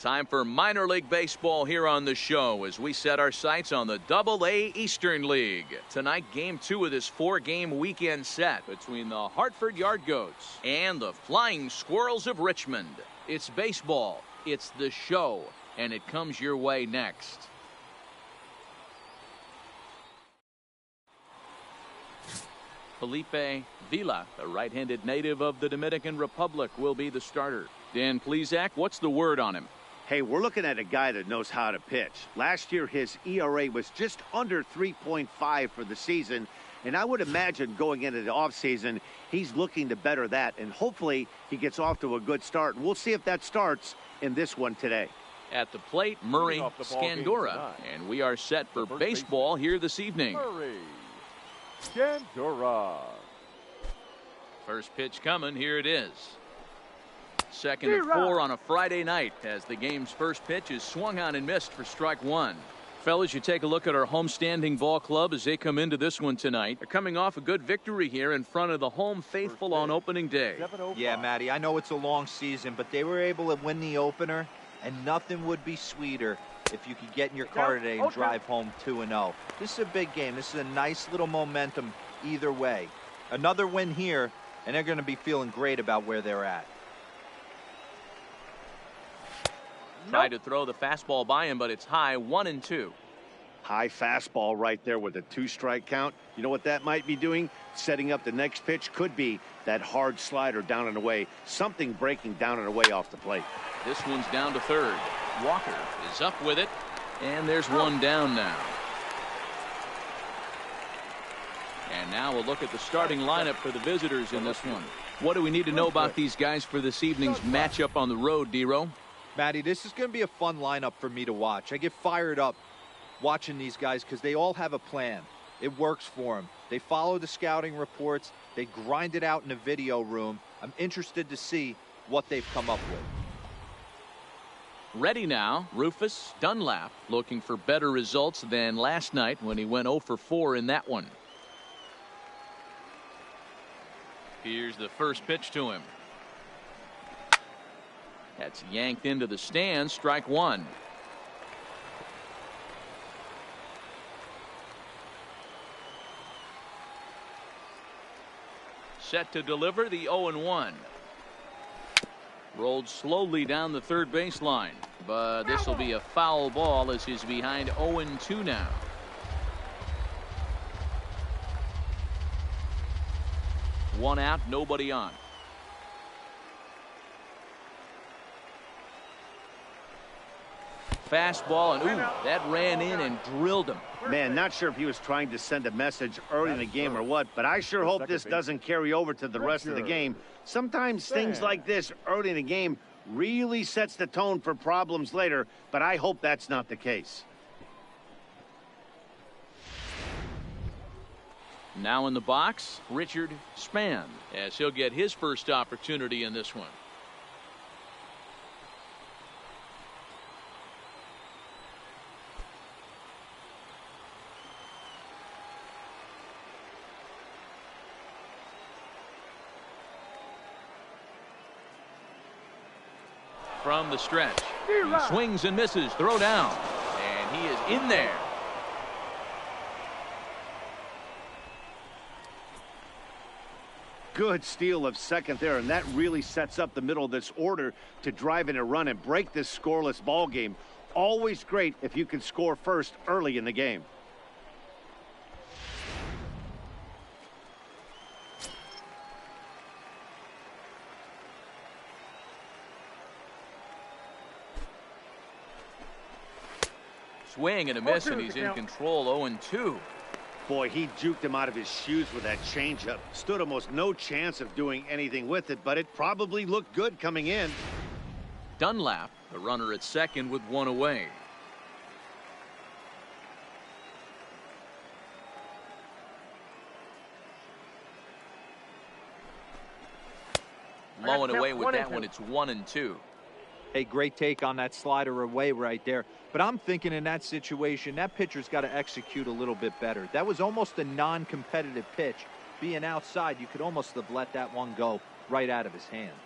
Time for minor league baseball here on the show as we set our sights on the Double-A Eastern League. Tonight, game 2 of this 4-game weekend set between the Hartford Yard Goats and the Flying Squirrels of Richmond. It's baseball, it's the show, and it comes your way next. Felipe Villa, the right-handed native of the Dominican Republic, will be the starter. Dan Plesac, what's the word on him? Hey, we're looking at a guy that knows how to pitch. Last year, his ERA was just under 3.5 for the season, and I would imagine going into the offseason, he's looking to better that, and hopefully he gets off to a good start. We'll see if that starts in this one today. At the plate, Murray Scandura, and we are set for baseball here this evening. Murray Scandura. First pitch coming, here it is. Second and 4 on a Friday night as the game's first pitch is swung on and missed for strike 1. Fellas, you take a look at our homestanding ball club as they come into this one tonight. They're coming off a good victory here in front of the home faithful on opening day. Yeah, Matty, I know it's a long season, but they were able to win the opener, and nothing would be sweeter if you could get in your car today and drive home 2-0. This is a big game. This is a nice little momentum either way. Another win here, and they're going to be feeling great about where they're at. Tried to throw the fastball by him, but it's high, 1-2. High fastball right there with a 2-strike count. You know what that might be doing? Setting up the next pitch. Could be that hard slider down and away. Something breaking down and away off the plate. This one's down to third. Walker is up with it, and there's one down now. And now we'll look at the starting lineup for the visitors in this one. What do we need to know about these guys for this evening's matchup on the road, D-Row? Matty, this is going to be a fun lineup for me to watch. I get fired up watching these guys because they all have a plan. It works for them. They follow the scouting reports. They grind it out in the video room. I'm interested to see what they've come up with. Ready now, Rufus Dunlap, looking for better results than last night when he went 0 for 4 in that one. Here's the first pitch to him. That's yanked into the stands, strike 1. Set to deliver the 0-1. Rolled slowly down the third baseline, but this will be a foul ball as he's behind 0-2 now. One out, nobody on. Fastball, and ooh, that ran in and drilled him. Man, not sure if he was trying to send a message early in the game or what, but I sure hope this doesn't carry over to the rest of the game. Sometimes things like this early in the game really sets the tone for problems later, but I hope that's not the case. Now in the box, Richard Spann, as he'll get his first opportunity in this one. From the stretch, he swings and misses, throw down, and he is in there. Good steal of second there, and that really sets up the middle of this order to drive in a run and break this scoreless ball game. Always great if you can score first early in the game. Swing and a miss, and he's in control, 0-2. Boy, he juked him out of his shoes with that changeup. Stood almost no chance of doing anything with it, but it probably looked good coming in. Dunlap, the runner at second with one away. Low and away with that one, it's 1-2. Hey, great take on that slider away right there. But I'm thinking in that situation, that pitcher's got to execute a little bit better. That was almost a non-competitive pitch. Being outside, you could almost have let that one go right out of his hand.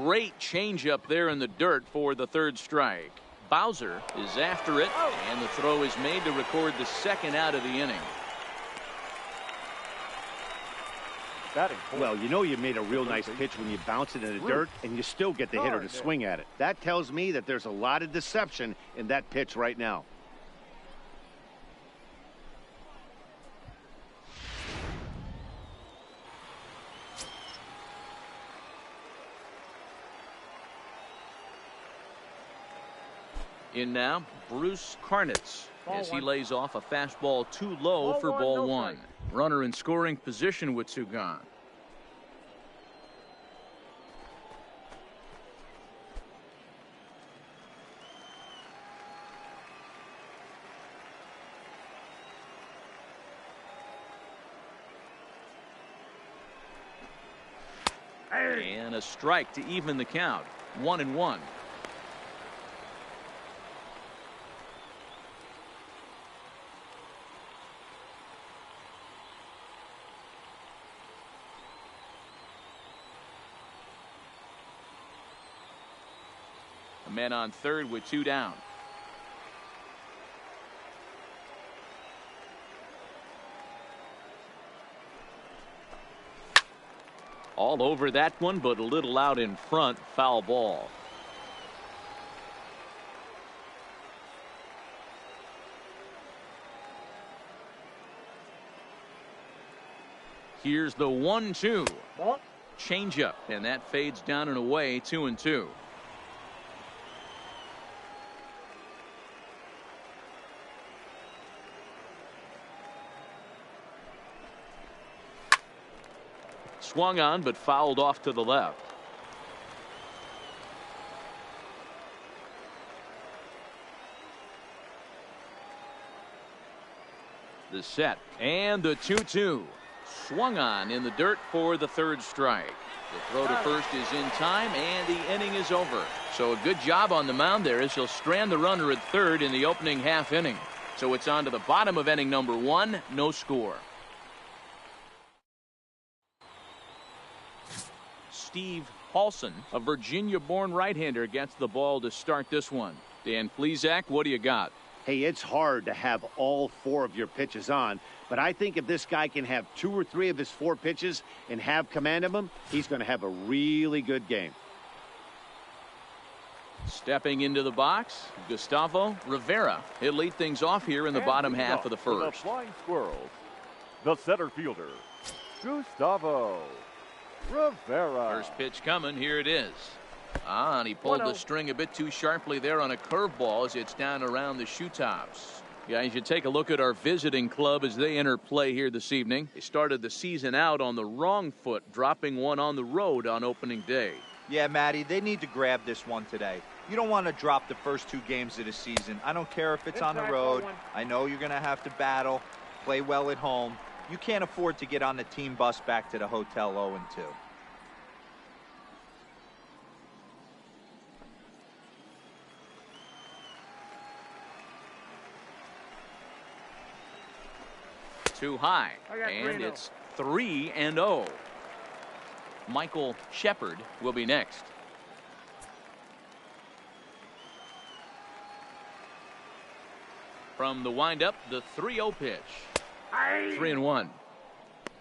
great changeup there in the dirt for the third strike. Bowser is after it, and the throw is made to record the second out of the inning. Well, you know you made a real nice pitch when you bounce it in the dirt and you still get the hitter to swing at it. That tells me that there's a lot of deception in that pitch right now. In now, Bruce Karnitz as he lays off a fastball too low for ball one. Runner in scoring position with two gone. And a strike to even the count. 1-1. A man on third with two down. All over that one, but a little out in front. Foul ball. Here's the 1-2. Changeup, and that fades down and away. 2-2. Swung on, but fouled off to the left. The set and the 2-2. Swung on in the dirt for the third strike. The throw to first is in time, and the inning is over. So a good job on the mound there as he'll strand the runner at third in the opening half inning. So it's on to the bottom of inning number one. No score. Steve Paulson, a Virginia-born right-hander, gets the ball to start this one. Dan Plesac, what do you got? Hey, it's hard to have all four of your pitches on, but I think if this guy can have 2 or 3 of his 4 pitches and have command of them, he's going to have a really good game. Stepping into the box, Gustavo Rivera. He'll lead things off here in the bottom half of the first. The Flying Squirrels, the center fielder, Gustavo Rivera. First pitch coming. Here it is. And he pulled the string a bit too sharply there on a curveball as it's down around the shoe tops. Guys, you take a look at our visiting club as they enter play here this evening. They started the season out on the wrong foot, dropping one on the road on opening day. Yeah, Matty, they need to grab this one today. You don't want to drop the first 2 games of the season. I don't care if it's on the road. I know you're going to have to battle, play well at home. You can't afford to get on the team bus back to the hotel 0-2. Too high, and it's 3-0. Michael Shepard will be next. From the windup, the 3-0 pitch. 3-1.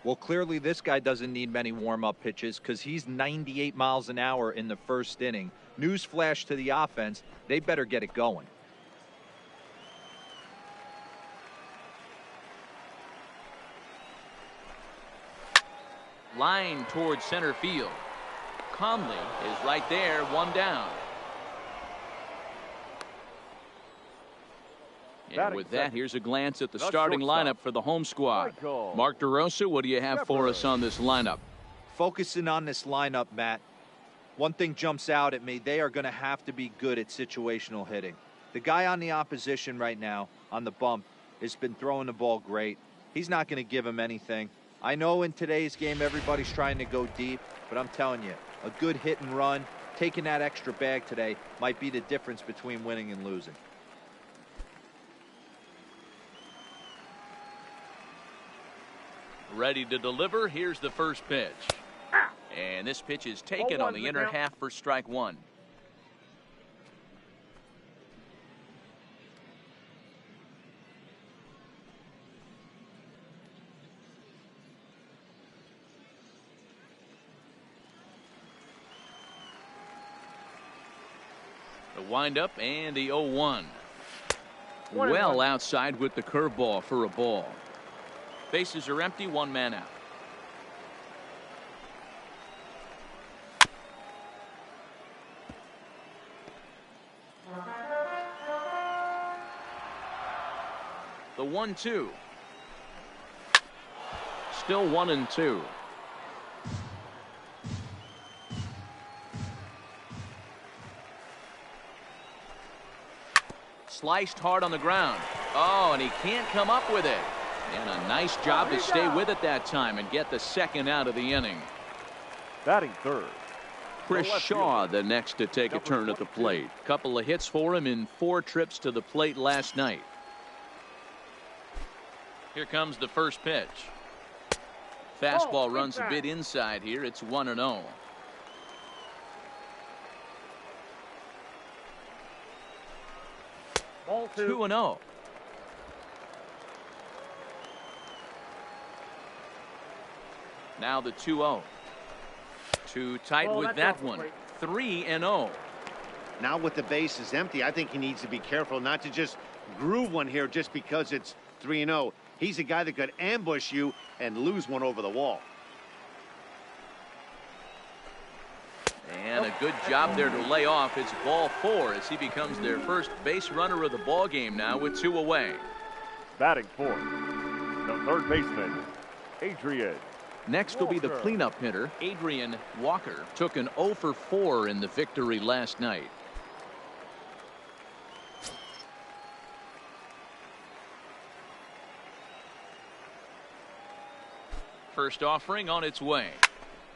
Well, clearly this guy doesn't need many warm-up pitches because he's 98 miles an hour in the first inning. Newsflash to the offense, they better get it going. Line towards center field. Conley is right there, 1 down. And with that, here's a glance at the starting lineup for the home squad. Mark DeRosa, what do you have for us on this lineup? Focusing on this lineup, Matt, one thing jumps out at me. They are going to have to be good at situational hitting. The guy on the opposition right now on the bump has been throwing the ball great. He's not going to give him anything. I know in today's game everybody's trying to go deep, but I'm telling you, a good hit and run, taking that extra bag today might be the difference between winning and losing. Ready to deliver. Here's the first pitch. And this pitch is taken on the inner half for strike one. The windup and the 0-1. Well outside with the curveball for a ball. Bases are empty, one man out. The 1-2. Still 1-2. Sliced hard on the ground. Oh, and he can't come up with it. And a nice job to stay with it that time and get the second out of the inning. Batting third, Chris Shaw, the next to take a turn at the plate. Couple of hits for him in 4 trips to the plate last night. Here comes the first pitch. Fastball runs a bit inside here. It's 1-0. Ball 2-0. Now the 2-0. Too tight with that one. 3-0. Now with the bases empty, I think he needs to be careful not to just groove one here just because it's 3-0. He's a guy that could ambush you and lose one over the wall. And a good job there to lay off. It's ball 4 as he becomes their first base runner of the ball game now with 2 away. batting fourth, the third baseman, Adrian. Next will be the cleanup hitter, Adrian Walker. Took an 0 for 4 in the victory last night. First offering on its way.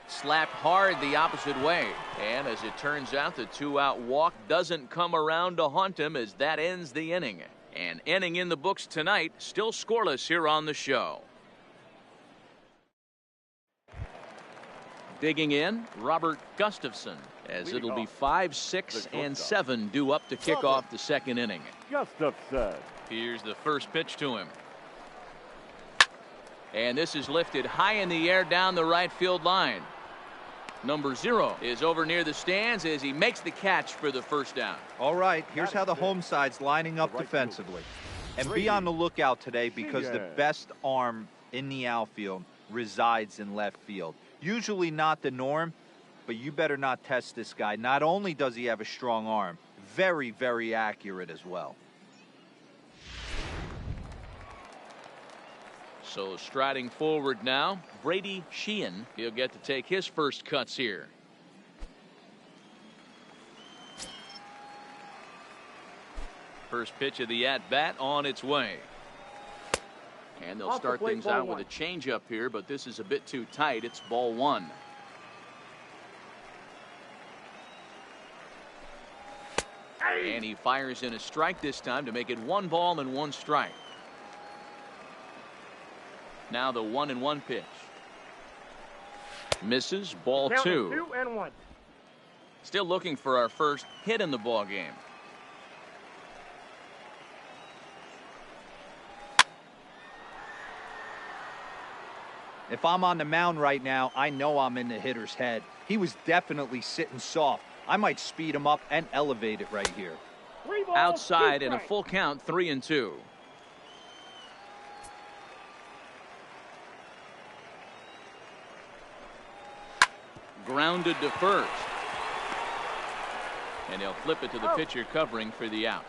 Slapped hard the opposite way. And as it turns out, the 2-out walk doesn't come around to haunt him as that ends the inning. An inning in the books tonight, still scoreless here on the show. Digging in, Robert Gustafson, as it'll be 5, 6, and 7 due up to kick off the second inning. Gustafson. Here's the first pitch to him. And this is lifted high in the air down the right field line. Number 0 is over near the stands as he makes the catch for the first down. All right, here's how the home side's lining up defensively. And be on the lookout today because the best arm in the outfield resides in left field. Usually not the norm, but you better not test this guy. Not only does he have a strong arm, very, very accurate as well. So striding forward now, Brady Sheehan. He'll get to take his first cuts here. First pitch of the at-bat on its way. And they'll start things out with a changeup here, but this is a bit too tight. It's ball 1. And he fires in a strike this time to make it 1 ball and 1 strike. Now the 1-1 pitch. Misses, ball 2. 2-1. Still looking for our first hit in the ball game. If I'm on the mound right now, I know I'm in the hitter's head. He was definitely sitting soft. I might speed him up and elevate it right here. Outside and a full count, 3-2. Grounded to first. And he'll flip it to the pitcher covering for the out.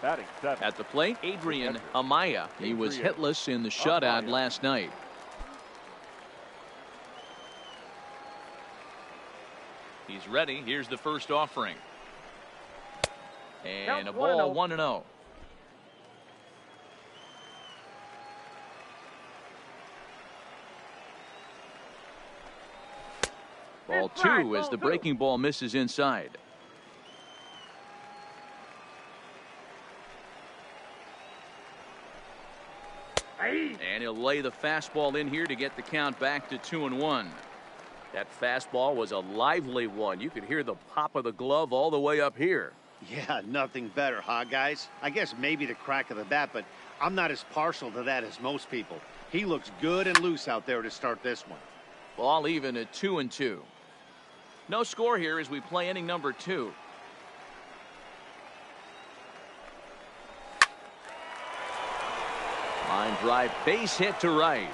Batting 7. At the plate, Adrian Amaya. He was hitless in the shutout last night. He's ready. Here's the first offering. And a ball 1-0. Ball 2 as the breaking ball misses inside. And he'll lay the fastball in here to get the count back to 2-1. That fastball was a lively one. You could hear the pop of the glove all the way up here. Yeah, nothing better, huh, guys? I guess maybe the crack of the bat, but I'm not as partial to that as most people. He looks good and loose out there to start this one. Ball even at 2-2. No score here as we play inning number 2. Line drive, base hit to right.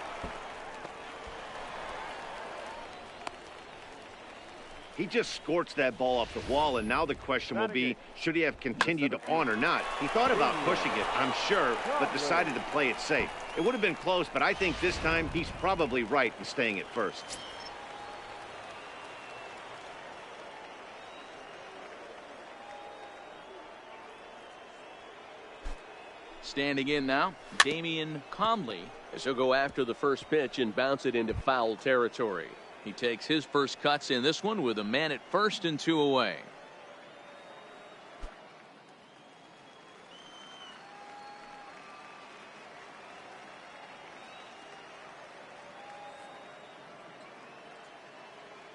He just scorched that ball off the wall, and now the question will be, should he have continued on or not? He thought about pushing it, I'm sure, but decided to play it safe. It would have been close, but I think this time he's probably right in staying at first. Standing in now, Damian Conley. As he'll go after the first pitch and bounce it into foul territory. He takes his first cuts in this one with a man at first and 2 away.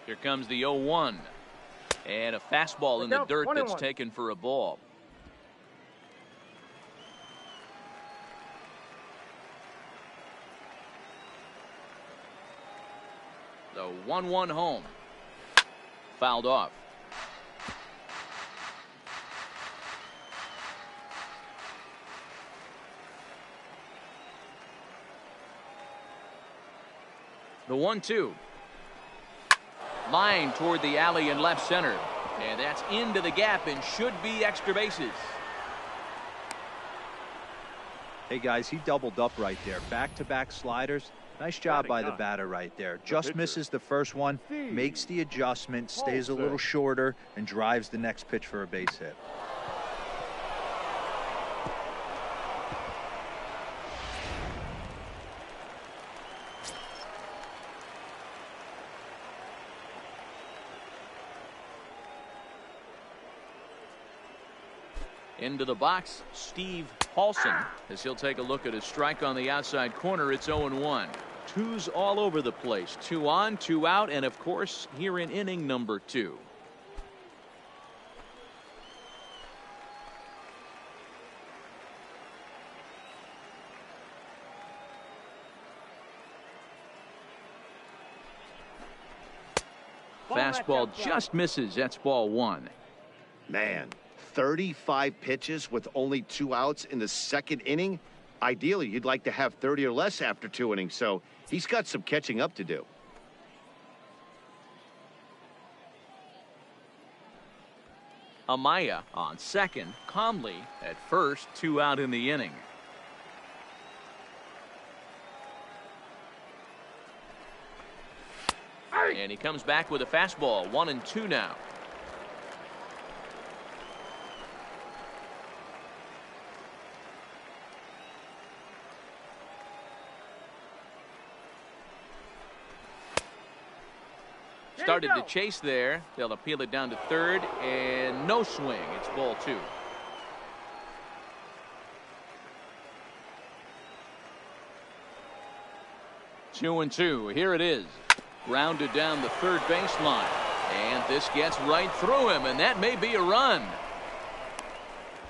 Here comes the 0-1. And a fastball in the dirt that's taken for a ball. The 1-1 home. Fouled off. The 1-2. Line toward the alley in left center. And that's into the gap and should be extra bases. Hey, guys, he doubled up right there. Back-to-back sliders. Nice job by the batter right there. Just misses the first one, makes the adjustment, stays a little shorter, and drives the next pitch for a base hit. Into the box, Steve Paulson, as he'll take a look at a strike on the outside corner. It's 0-1. Twos all over the place. 2 on, 2 out, and of course here in inning number 2. Fastball just misses. That's ball 1. Man, 35 pitches with only 2 outs in the second inning. Ideally, you'd like to have 30 or less after 2 innings, so he's got some catching up to do. Amaya on second, Conley at first, 2 out in the inning. And he comes back with a fastball, 1-2 now. Started to chase there. They'll appeal it down to third, and no swing. It's ball 2. Two and 2. Here it is. Grounded down the third baseline. And this gets right through him, and that may be a run.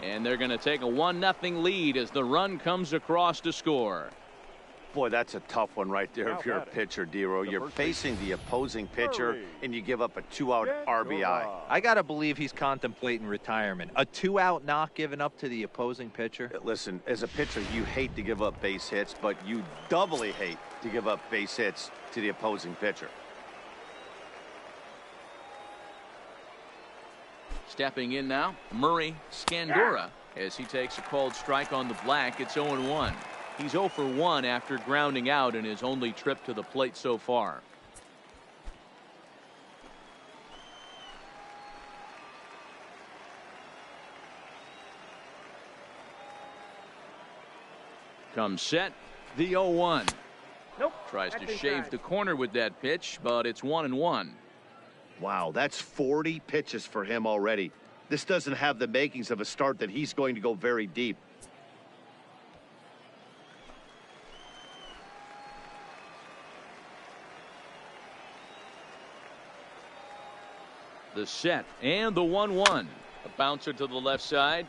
And they're going to take a 1-0 lead as the run comes across to score. Boy, that's a tough one right there if you're a pitcher, Dero. You're facing the opposing pitcher, and you give up a 2-out RBI. I got to believe he's contemplating retirement. A 2-out knock given up to the opposing pitcher. Listen, as a pitcher, you hate to give up base hits, but you doubly hate to give up base hits to the opposing pitcher. Stepping in now, Murray Scandura, as he takes a called strike on the black. It's 0-1. He's 0 for 1 after grounding out in his only trip to the plate so far. Comes set, the 0-1. Nope. Tries to shave the corner with that pitch, but it's 1-1. Wow, that's 40 pitches for him already. This doesn't have the makings of a start that he's going to go very deep. The set and the 1-1. A bouncer to the left side.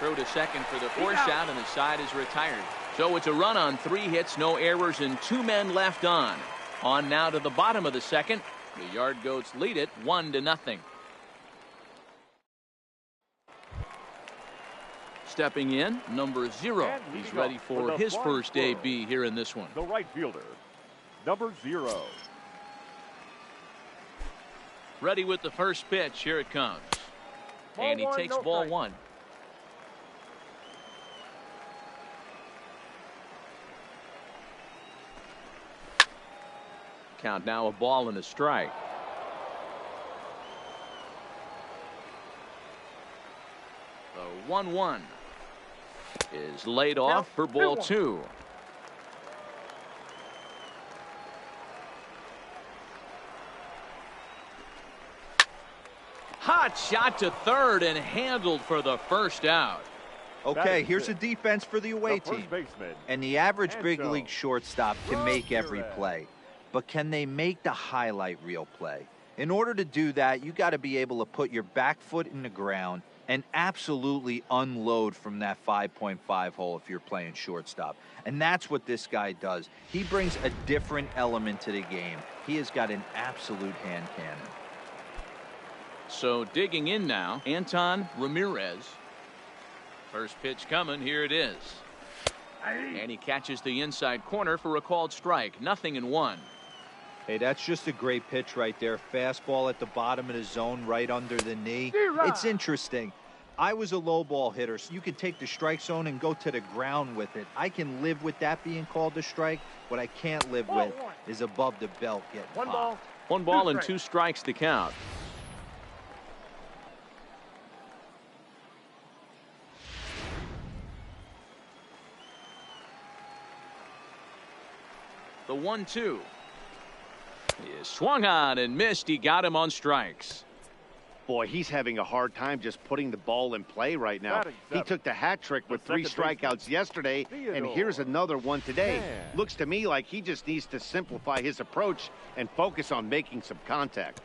Throw to second for the force out, and the side is retired. So it's a run on 3 hits, no errors, and 2 men left on. On now to the bottom of the second. The Yard Goats lead it 1-0. Stepping in, number 0. He's ready for his first AB here in this one. The right fielder, number 0. Ready with the first pitch. Here it comes. And he takes ball 1. Count now a ball and a strike. The 1-1 is laid off for ball 2. Hot shot to third and handled for the first out. Okay, here's a defense for the away team. And the average big league shortstop can make every play. But can they make the highlight reel play? In order to do that, you got to be able to put your back foot in the ground and absolutely unload from that 5.5 hole if you're playing shortstop. And that's what this guy does. He brings a different element to the game. He has got an absolute hand cannon. So digging in now, Anton Ramirez. First pitch coming. Here it is. And he catches the inside corner for a called strike. 0-1. Hey, that's just a great pitch right there. Fastball at the bottom of the zone, right under the knee. It's interesting. I was a low ball hitter, so you could take the strike zone and go to the ground with it. I can live with that being called a strike. What I can't live with is above the belt getting popped. 1 ball and 2 strikes to count. The 1-2 is swung on and missed. He got him on strikes. Boy, he's having a hard time just putting the ball in play right now. He took the hat trick with 3 strikeouts yesterday, and here's another one today. Looks to me like he just needs to simplify his approach and focus on making some contact.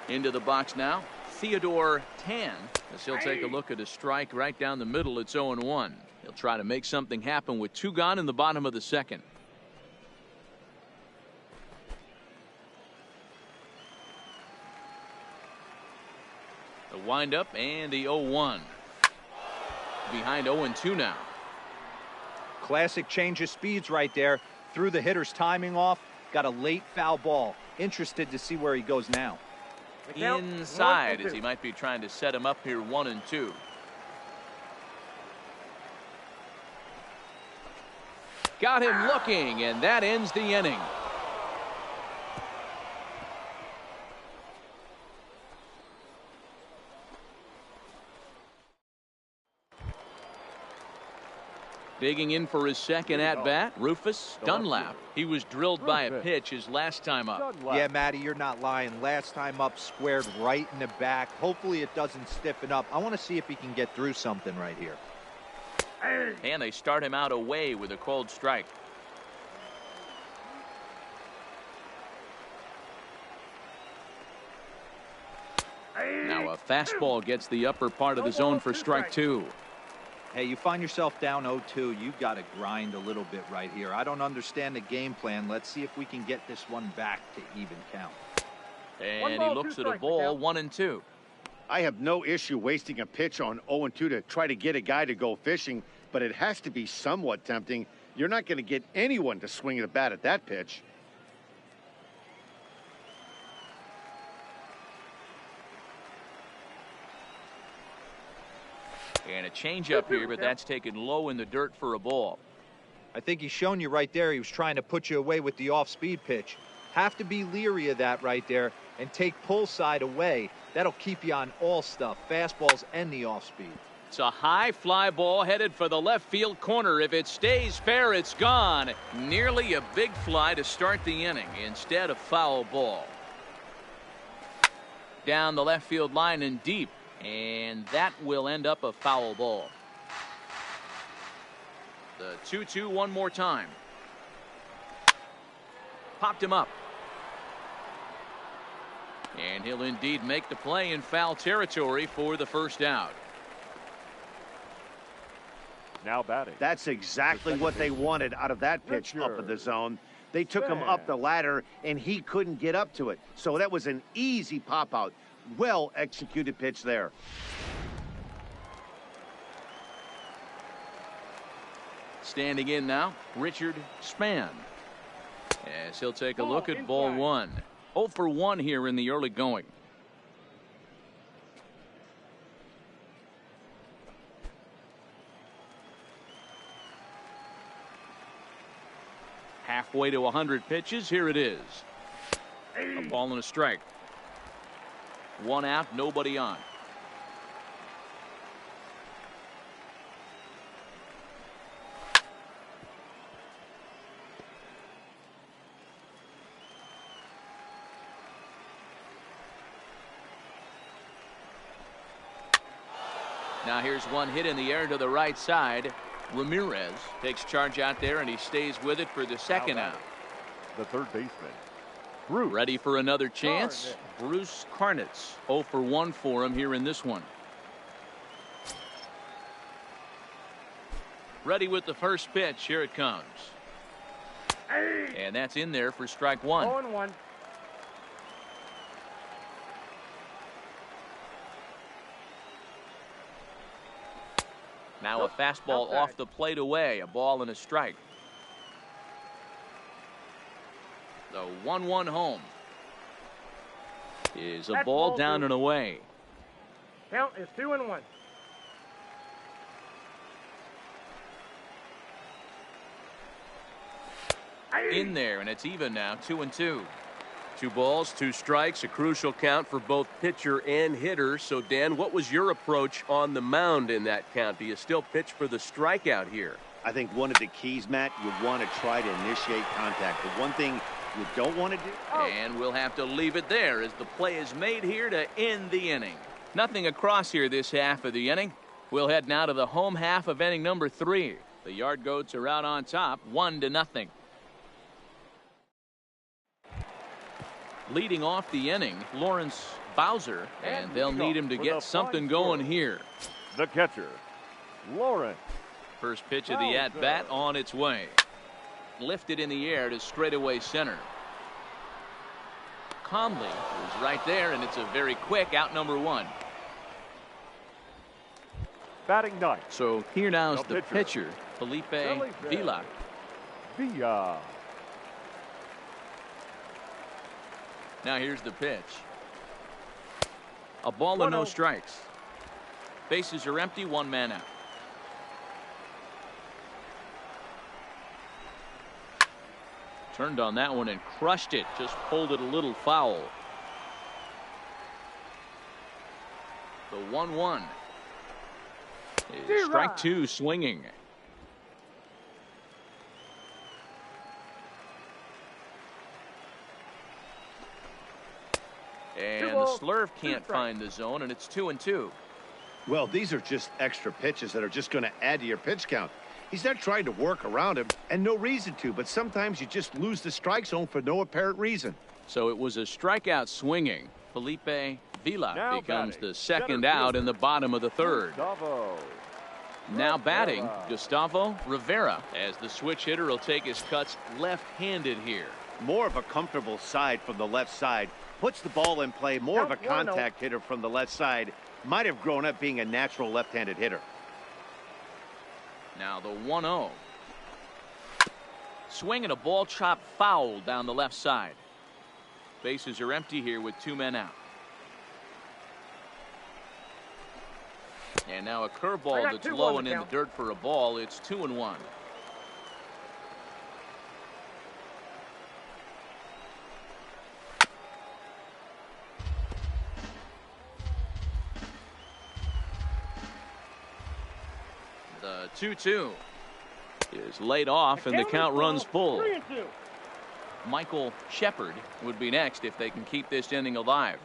Into the box now, Theodore Tan, as he'll take a look at a strike right down the middle. It's 0-1. He'll try to make something happen with 2 gone in the bottom of the second. The windup and the 0-1. Behind 0-2 now. Classic change of speeds right there. Threw the hitter's timing off. Got a late foul ball. Interested to see where he goes now. Inside, as he might be trying to set him up here. 1-2. Got him looking, and that ends the inning. Digging in for his second at-bat, Rufus Dunlap. He was drilled by a pitch his last time up. Yeah, Matty, you're not lying. Last time up, squared right in the back. Hopefully it doesn't stiffen up. I want to see if he can get through something right here. And they start him out away with a called strike. Now a fastball gets the upper part of the zone for strike 2. Hey, you find yourself down 0-2, you've got to grind a little bit right here. I don't understand the game plan. Let's see if we can get this one back to even count. And he looks at a ball, 1-2. I have no issue wasting a pitch on 0-2 to try to get a guy to go fishing, but it has to be somewhat tempting. You're not going to get anyone to swing the bat at that pitch. And a changeup here, but that's taken low in the dirt for a ball. I think he's shown you right there. He was trying to put you away with the off-speed pitch. Have to be leery of that right there and take pull side away. That'll keep you on all stuff, fastballs and the off-speed. It's a high fly ball headed for the left field corner. If it stays fair, it's gone. Nearly a big fly to start the inning. Instead, a foul ball. Down the left field line and deep. And that will end up a foul ball. The 2-2 one more time. Popped him up. And he'll indeed make the play in foul territory for the first out. Now batting. That's exactly what they wanted out of that pitch up in the zone. They took him up the ladder, and he couldn't get up to it. So that was an easy pop-out. Well-executed pitch there. Standing in now, Richard Spann. As he'll take a look at ball one. 0 for 1 here in the early going. Halfway to 100 pitches. Here it is. A ball and a strike. 1 out, nobody on. Now here's one hit in the air to the right side. Ramirez takes charge out there, and he stays with it for the second out. The third baseman, Bruce. Ready for another chance. Bruce Karnitz. 0 for 1 for him here in this one. Ready with the first pitch. Here it comes. And that's in there for strike one. 0-1. Now a fastball off the plate away. A ball and a strike. The 1-1 home is a ball down and away. Count is 2-1. In there, and it's even now. 2-2. 2 balls, 2 strikes, a crucial count for both pitcher and hitter. So, Dan, what was your approach on the mound in that count? Do you still pitch for the strikeout here? I think one of the keys, Matt, you want to try to initiate contact. The one thing you don't want to do. And we'll have to leave it there as the play is made here to end the inning. Nothing across here this half of the inning. We'll head now to the home half of inning number 3. The Yard Goats are out on top, 1-0. Leading off the inning, Lawrence Bowser, and they'll need him to get something going here. The catcher, Lawrence. First pitch of the at-bat on its way. Lifted in the air to straightaway center. Conley is right there, and it's a very quick out number 1. Batting ninth. So here now is the pitcher, Felipe Villa. Villa. Now here's the pitch. A ball and no strikes. Bases are empty, 1 man out. Turned on that one and crushed it. Just pulled it a little foul. The 1-1 is strike 2 swinging. And the slurve can't find the zone, and it's 2-2. Well, these are just extra pitches that are just going to add to your pitch count. He's not trying to work around him, and no reason to, but sometimes you just lose the strike zone for no apparent reason. So it was a strikeout swinging. Felipe Villa Now becomes batting, the second center out fielder, in the bottom of the third. Gustavo. Now batting, Gustavo Rivera, as the switch hitter will take his cuts left-handed here. More of a comfortable side from the left side. Puts the ball in play. More of a contact hitter from the left side. Might have grown up being a natural left-handed hitter. Now the 1-0. Swing and a ball chopped foul down the left side. Bases are empty here with 2 men out. And now a curveball that's low and in the dirt for a ball. It's 2-1. The 2-2 is laid off, and the count runs full. 3-2. Michael Shepard would be next if they can keep this inning alive.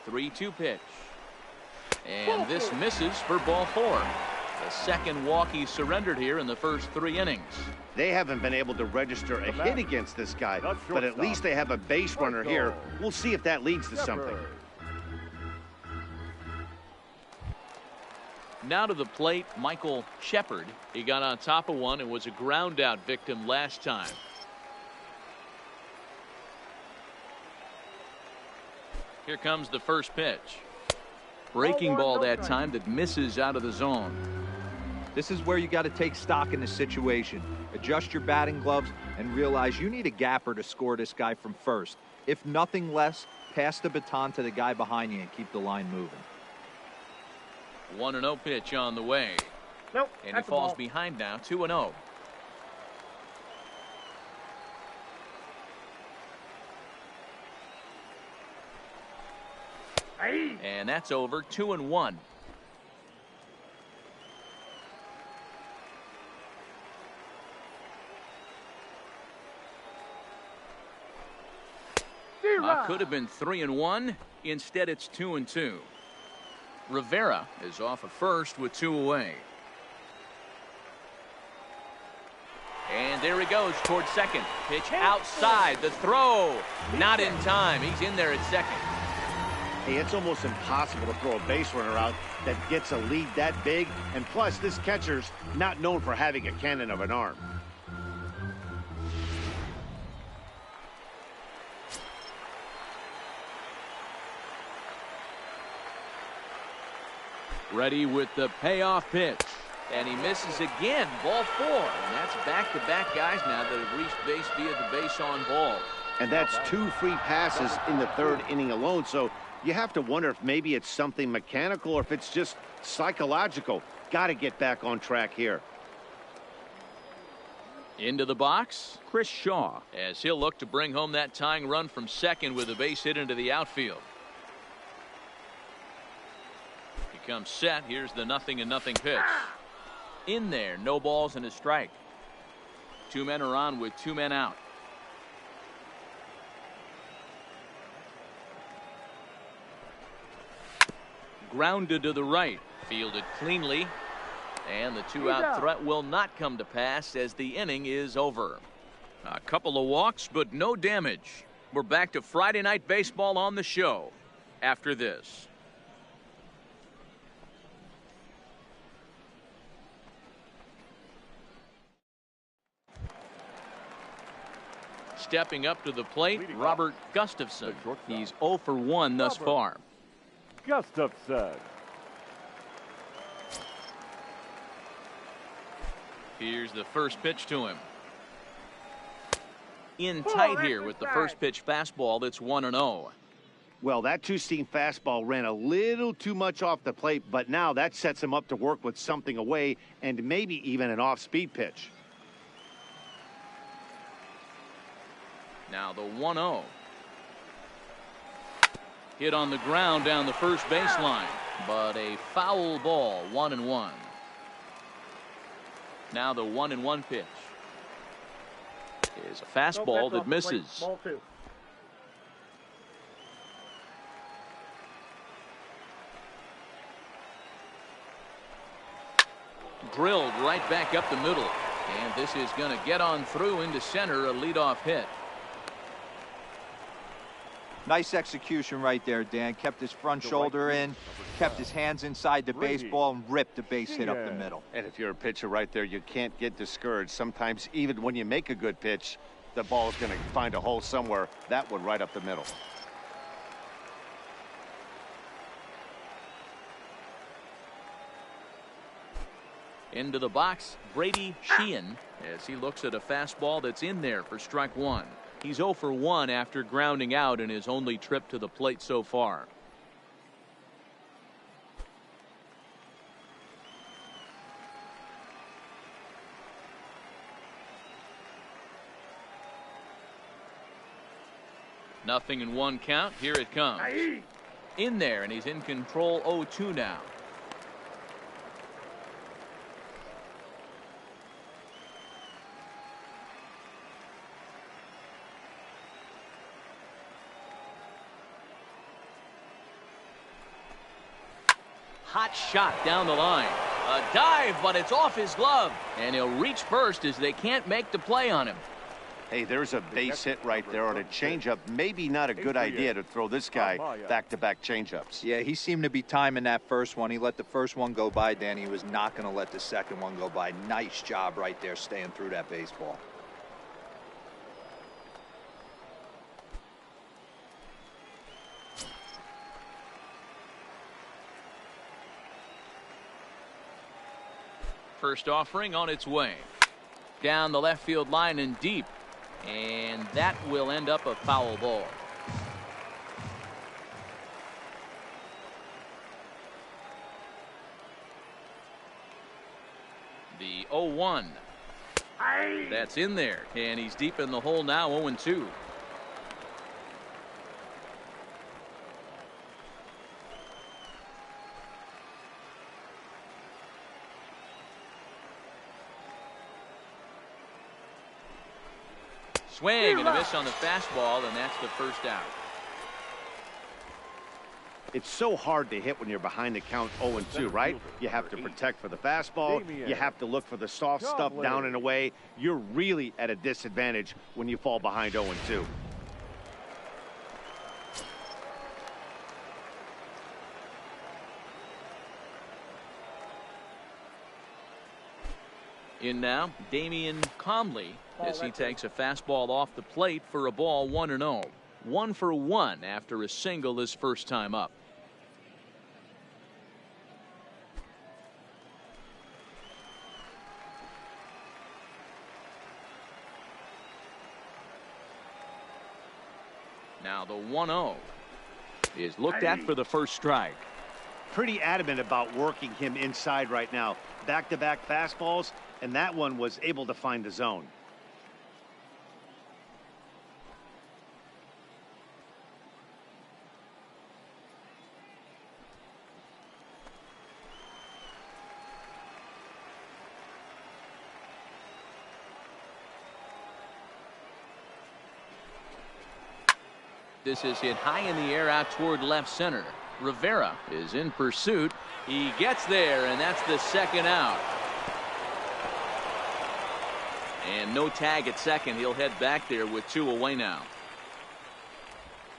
The 3-2 pitch. And this misses for ball 4. The second walk he surrendered here in the first 3 innings. They haven't been able to register a hit against this guy, but at least they have a base runner here. We'll see if that leads to something. Now to the plate, Michael Shepard. He got on top of one and was a ground out victim last time. Here comes the first pitch. Breaking ball that time that misses out of the zone. This is where you got to take stock in the situation. Adjust your batting gloves and realize you need a gapper to score this guy from first. If nothing less, pass the baton to the guy behind you and keep the line moving. 1-0 pitch on the way. Nope. And he falls behind now, 2-0. And that's over, 2-1. Could have been 3-1. Instead, it's 2-2. Rivera is off at first with 2 away. And there he goes towards second. Pitch outside. The throw. Not in time. He's in there at second. Hey, it's almost impossible to throw a base runner out that gets a lead that big. And plus, this catcher's not known for having a cannon of an arm. Ready with the payoff pitch. And he misses again. Ball 4. And that's back-to-back guys now that have reached base via the base on ball. And that's 2 free passes in the 3rd inning alone. So you have to wonder if maybe it's something mechanical or if it's just psychological. Got to get back on track here. Into the box, Chris Shaw, as he'll look to bring home that tying run from second with a base hit into the outfield. He comes set. Here's the 0-0 pitch. In there, no balls and a strike. 2 men are on with 2 men out. Grounded to the right, fielded cleanly, and the 2-out threat will not come to pass as the inning is over. A couple of walks, but no damage. We're back to Friday Night Baseball on the show after this. Stepping up to the plate, Robert Gustafson. He's 0 for 1 thus far. Gustafson. Here's the first pitch to him. In tight here with the first pitch fastball. That's 1-0. Well, that 2-seam fastball ran a little too much off the plate, but now that sets him up to work with something away and maybe even an off-speed pitch. Now the 1-0. Hit on the ground down the first baseline, but a foul ball, 1-1. Now the 1-1 pitch is a fastball that misses. Ball 2. Drilled right back up the middle, and this is going to get on through into center, a leadoff hit. Nice execution right there, Dan. Kept his front shoulder in, kept his hands inside the baseball, and ripped the base hit up the middle. And if you're a pitcher right there, you can't get discouraged. Sometimes even when you make a good pitch, the ball is going to find a hole somewhere. That one right up the middle. Into the box, Brady Sheehan, as he looks at a fastball that's in there for strike 1. He's 0 for 1 after grounding out in his only trip to the plate so far. Nothing in 1 count. Here it comes. In there, and he's in control, 0-2 now. hot shot down the line. A dive, but it's off his glove. And he'll reach first as they can't make the play on him. Hey, there's a base hit right there on a changeup. Maybe not a good idea to throw this guy back-to-back changeups. Yeah, he seemed to be timing that first one. He let the first one go by, Danny. He was not going to let the second one go by. Nice job right there staying through that baseball. First offering on its way. Down the left field line and deep. And that will end up a foul ball. The 0-1. That's in there. And he's deep in the hole now, 0-2. Swing and a miss on the fastball, and that's the first out. It's so hard to hit when you're behind the count 0-2, right? You have to protect for the fastball. You have to look for the soft stuff down and away. You're really at a disadvantage when you fall behind 0-2. In now, Damian Comley as he takes a fastball off the plate for a ball 1-0. 1 for 1 after a single his first time up. Now the 1-0 is looked at for the first strike. Pretty adamant about working him inside right now. Back-to-back fastballs, and that one was able to find the zone. This is hit high in the air out toward left center. Rivera is in pursuit. He gets there, and that's the second out. And no tag at second. He'll head back there with 2 away now.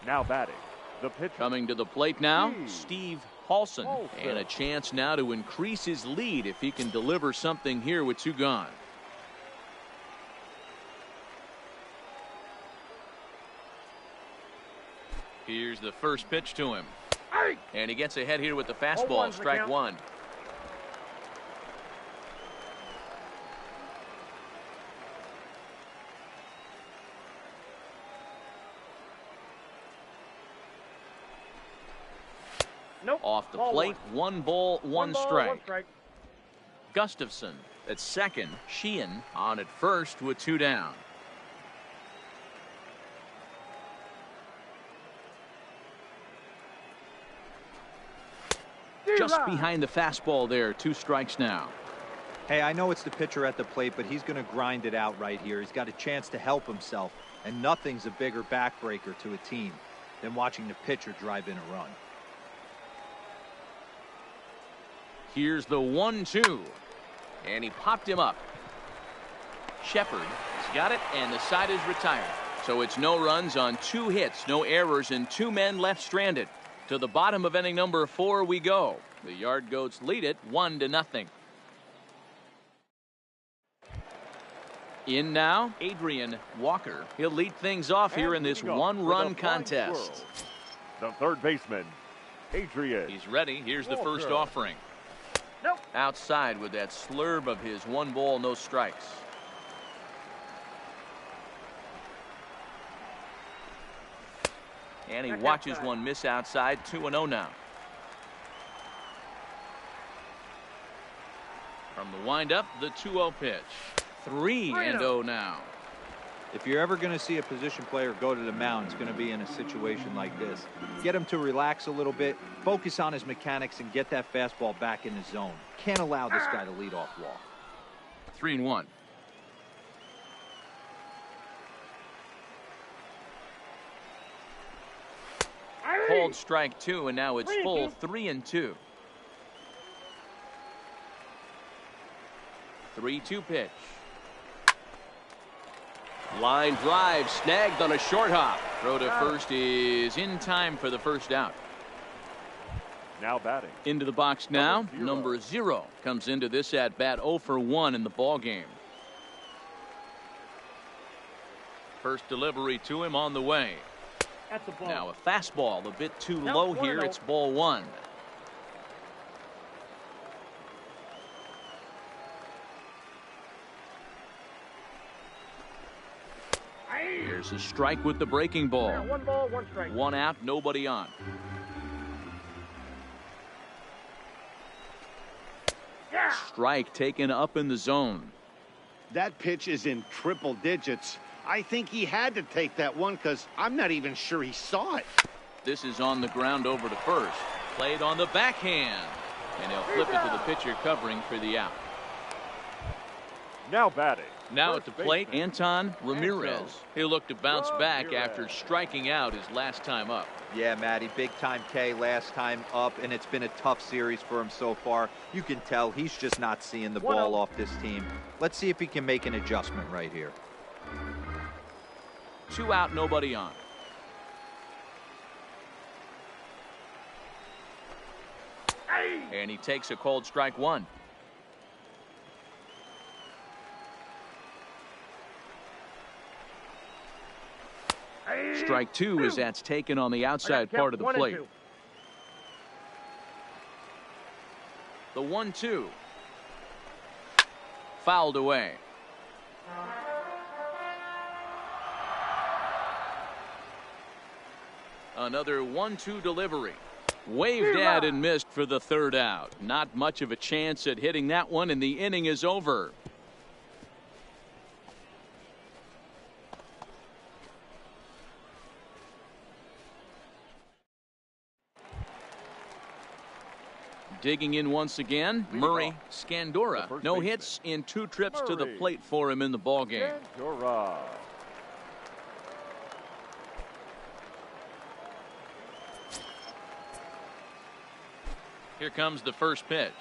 Now batting, the pitcher. Coming to the plate now, Steve Paulson. And a chance now to increase his lead if he can deliver something here with 2 gone. Here's the first pitch to him. And he gets ahead here with the fastball. Strike 1. Nope. Off the plate, 1 ball, 1 strike. 1 strike. Gustafson at second. Sheehan on at first with 2 down. Just behind the fastball there. 2 strikes now. Hey, I know it's the pitcher at the plate, but he's going to grind it out right here. He's got a chance to help himself, and nothing's a bigger backbreaker to a team than watching the pitcher drive in a run. Here's the 1-2. And he popped him up. Shepard has got it, and the side is retired. So it's no runs on 2 hits, no errors, and 2 men left stranded. To the bottom of inning number 4 we go. The Yard Goats lead it 1-0. In now, Adrian Walker. He'll lead things off here in this 1-run contest. The third baseman, Adrian. He's ready. Here's the first offering. Nope. Outside with that slurve of his 1 ball, no strikes. And he watches one miss outside. 2-0 now. From the windup, the 2-0 pitch. 3-0 now. If you're ever going to see a position player go to the mound, it's going to be in a situation like this. Get him to relax a little bit, focus on his mechanics, and get that fastball back in the zone. Can't allow this guy to lead off walk. 3-1. Called strike 2, and now it's full 3-2. 3-2 pitch. Line drive snagged on a short hop. Throw to first is in time for the first out. Now batting. Into the box now. Number 0 comes into this at bat 0 for 1 in the ball game. First delivery to him on the way. That's a ball. Now a fastball a bit too Nope, low 1-0. here. It's ball 1. Here's a strike with the breaking ball. 1 ball, 1 strike. 1 out, nobody on. Yeah. Strike taken up in the zone. That pitch is in triple digits. I think he had to take that one because I'm not even sure he saw it. This is on the ground over to first. Played on the backhand. And he'll flip it to the pitcher covering for the out. Now batting. Now First at the plate, baseman. Anton Ramirez. He'll look to bounce back Ramirez. after striking out his last time up. Yeah, Matty, big time K last time up, and it's been a tough series for him so far. You can tell he's just not seeing the ball off this team. Let's see if he can make an adjustment right here. 2 out, nobody on. And he takes a called strike 1. Strike 2 as that's taken on the outside part of the plate. The 1-2. Fouled away. Another 1-2 delivery. Waved at and missed for the third out. Not much of a chance at hitting that one, and the inning is over. Digging in once again, Murray Scandora. No hits in 2 trips to the plate for him in the ball game. Scandora. Here comes the first pitch.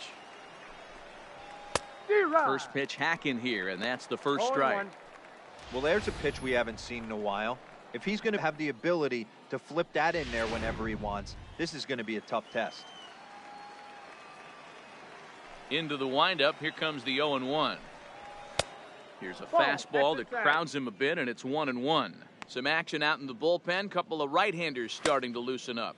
First pitch hack in here, and that's the first strike. Well, there's a pitch we haven't seen in a while. If he's going to have the ability to flip that in there whenever he wants, this is going to be a tough test. Into the windup, here comes the 0-1. Here's a fastball that crowds him a bit, and it's 1-1. Some action out in the bullpen. Couple of right-handers starting to loosen up.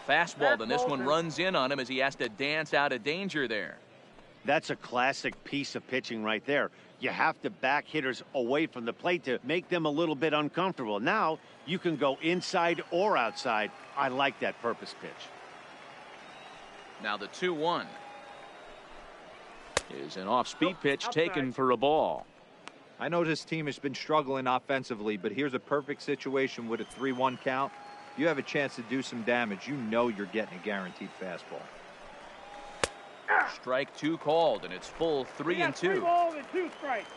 Fastball, and this one runs in on him as he has to dance out of danger there. That's a classic piece of pitching right there. You have to back hitters away from the plate to make them a little bit uncomfortable. Now you can go inside or outside. I like that purpose pitch. Now the 2-1 is an off-speed pitch taken for a ball. I know this team has been struggling offensively, but here's a perfect situation with a 3-1 count. You have a chance to do some damage. You know you're getting a guaranteed fastball. Strike 2 called, and it's full 3-2. 3 balls and 2 strikes.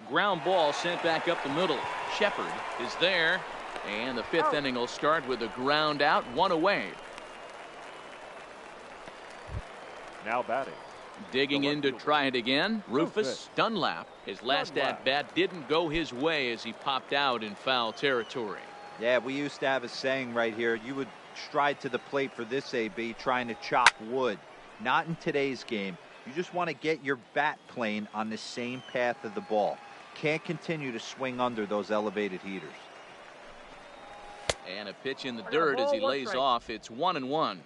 Ground ball sent back up the middle. Shepard is there, and the 5th inning will start with a ground out, 1 away. Now batting. Digging in to try it again, Rufus Dunlap. His last at-bat didn't go his way as he popped out in foul territory. Yeah, we used to have a saying right here. You would stride to the plate for this AB trying to chop wood. Not in today's game. You just want to get your bat plane on the same path of the ball. Can't continue to swing under those elevated heaters. And a pitch in the dirt as he lays off. It's 1-1.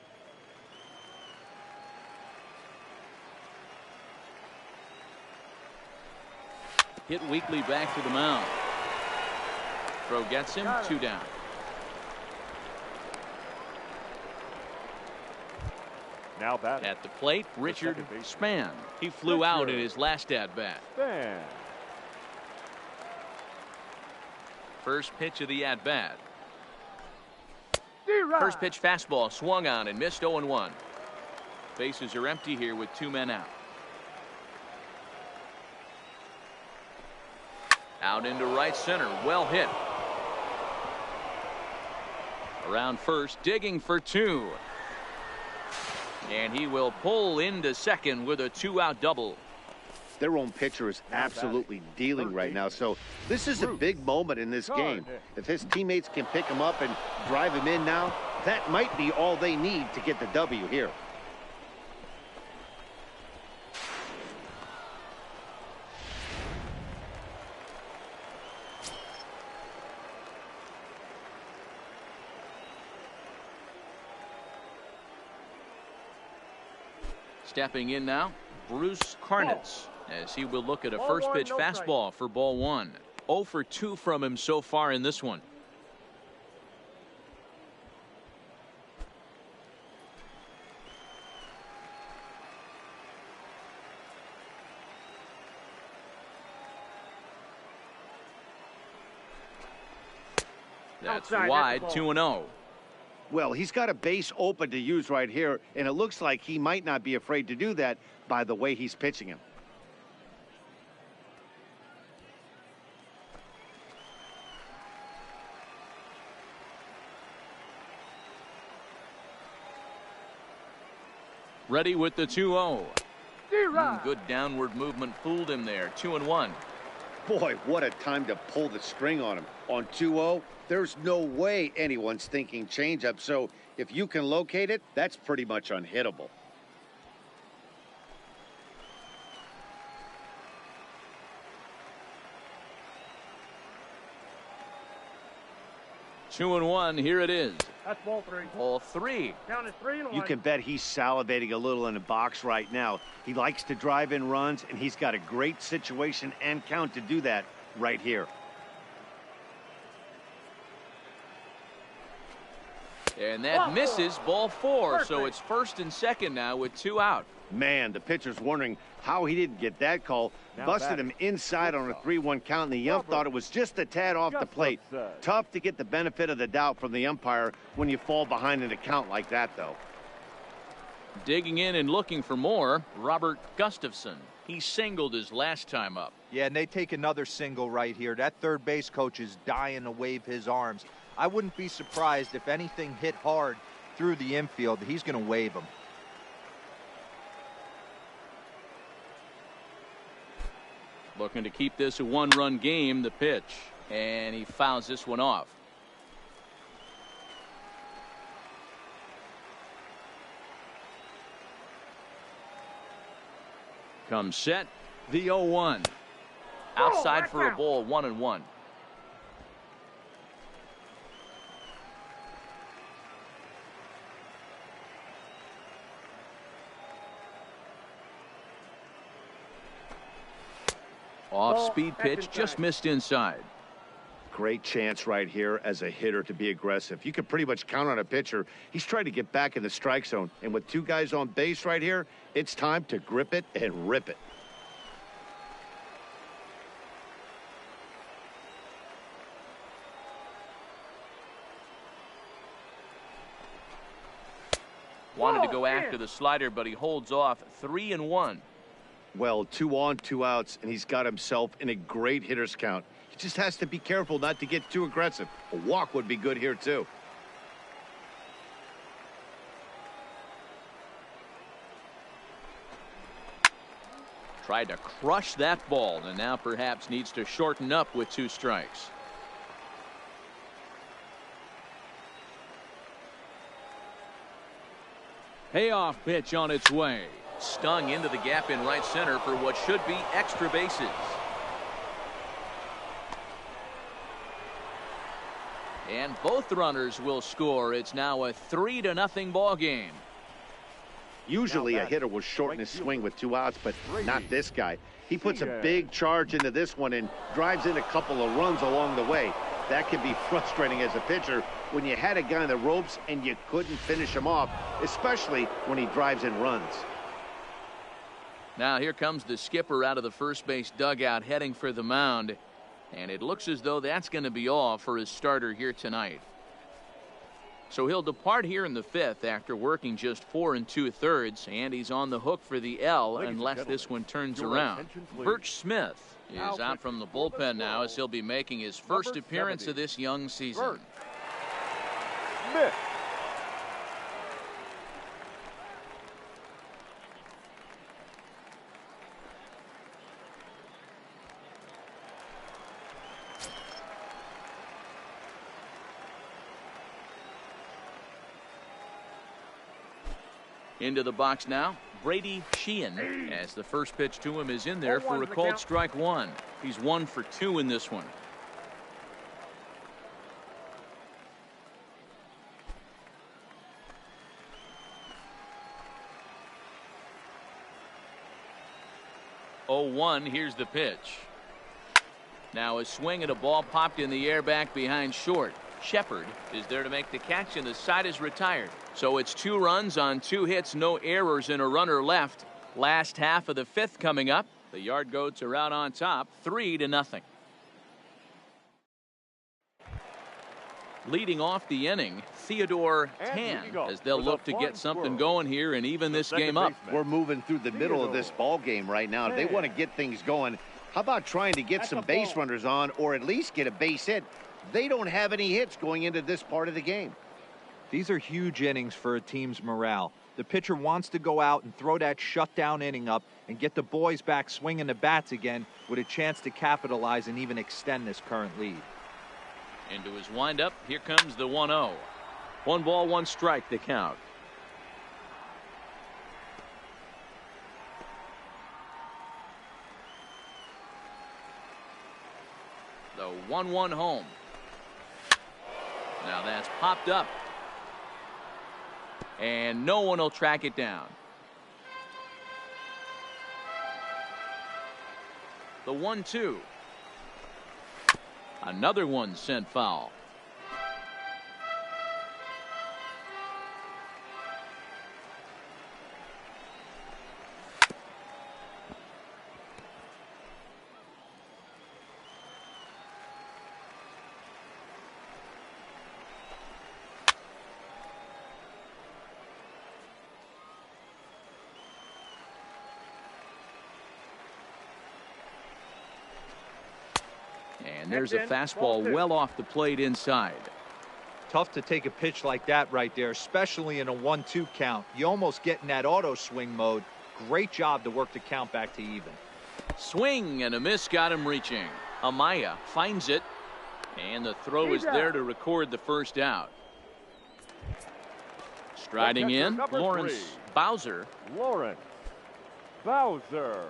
Hit weakly back to the mound. Throw gets him, 2 down. Now batting. At the plate, Richard Spann. He flew out in his last at-bat. Spann. First pitch of the at-bat. First pitch fastball swung on and missed 0-1. Bases are empty here with 2 men out. Out into right center. Well hit. Around first, digging for two. And he will pull into second with a 2-out double. Their own pitcher is absolutely dealing right now, so this is a big moment in this game. If his teammates can pick him up and drive him in now, that might be all they need to get the W here. Stepping in now, Bruce Karnitz, as he will look at a first pitch fastball for ball one. 0 for 2 from him so far in this one. That's wide, 2-0. Well, he's got a base open to use right here, and it looks like he might not be afraid to do that by the way he's pitching him. Ready with the 2-0. Good downward movement fooled him there. 2-1. Boy, what a time to pull the string on him. On 2-0, there's no way anyone's thinking changeup. So if you can locate it, that's pretty much unhittable. Two and one. Here it is. That's ball three. Ball three. Down to 3 and You 1. can bet he's salivating a little in the box right now. He likes to drive in runs, and he's got a great situation and count to do that right here. And that misses. Ball 4. So it's first and second now with 2 out. Man, the pitcher's wondering how he didn't get that call. Busted him inside on a 3-1 count, and the ump thought it was just a tad off the plate. Tough to get the benefit of the doubt from the umpire when you fall behind in a count like that, though. Digging in and looking for more, Robert Gustafson. He singled his last time up. Yeah, and they take another single right here. That third base coach is dying to wave his arms. I wouldn't be surprised if anything hit hard through the infield. He's going to wave them. Looking to keep this a 1-run game. The pitch, and he fouls this one off. Comes set. The 0-1. Outside for a ball. 1-1. Off-speed pitch, just missed inside. Great chance right here as a hitter to be aggressive. You can pretty much count on a pitcher. He's trying to get back in the strike zone. And with 2 guys on base right here, it's time to grip it and rip it. Wanted to go after the slider, but he holds off. 3-1. Well, 2 on, 2 outs, and he's got himself in a great hitter's count. He just has to be careful not to get too aggressive. A walk would be good here, too. Tried to crush that ball, and now perhaps needs to shorten up with 2 strikes. Payoff pitch on its way. Stung into the gap in right center for what should be extra bases. And both runners will score. It's now a 3-0 ball game. Usually a hitter will shorten his swing with 2 outs, but not this guy. He puts a big charge into this one and drives in a couple of runs along the way. That can be frustrating as a pitcher when you had a guy in the ropes and you couldn't finish him off, especially when he drives in runs. Now here comes the skipper out of the first base dugout heading for the mound. And it looks as though that's going to be all for his starter here tonight. So he'll depart here in the 5th after working just 4 2/3, and he's on the hook for the L unless this one turns around. Birch Smith is out from the bullpen now as he'll be making his first appearance of this young season. Smith. Into the box now, Brady Sheehan, as the first pitch to him is in there for a called strike 1. He's 1 for 2 in this one. Oh, 1, here's the pitch. Now a swing and a ball popped in the air back behind short. Shepard is there to make the catch, and the side is retired. So it's 2 runs on 2 hits, no errors, and a runner left. Last half of the 5th coming up. The Yard Goats are out on top, 3-0. Leading off the inning, Theodore Tan, as they'll look to get something going here and even this game up. We're moving through the middle of this ball game right now. If they want to get things going, how about trying to get some base runners on, or at least get a base hit? They don't have any hits going into this part of the game. These are huge innings for a team's morale. The pitcher wants to go out and throw that shutdown inning up and get the boys back swinging the bats again with a chance to capitalize and even extend this current lead. Into his windup, here comes the 1-0. 1 ball, 1 strike to count. The 1-1 home. Now that's popped up. And no one will track it down. The 1-2. Another one sent foul. And there's a fastball well off the plate inside. Tough to take a pitch like that right there, especially in a 1-2 count. You almost get in that auto swing mode. Great job to work the count back to even. Swing and a miss got him reaching. Amaya finds it, and the throw is there to record the first out. Striding in, Lawrence Bowser. Lawrence Bowser.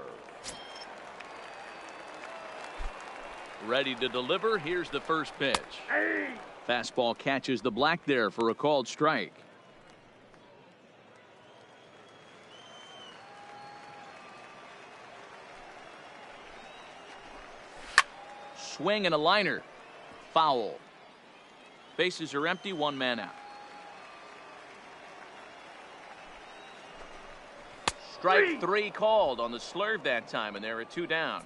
Ready to deliver. Here's the first pitch. Fastball catches the black there for a called strike. Swing and a liner. Foul. Bases are empty, 1 man out. Strike 3 called on the slurve that time, and there are 2 down.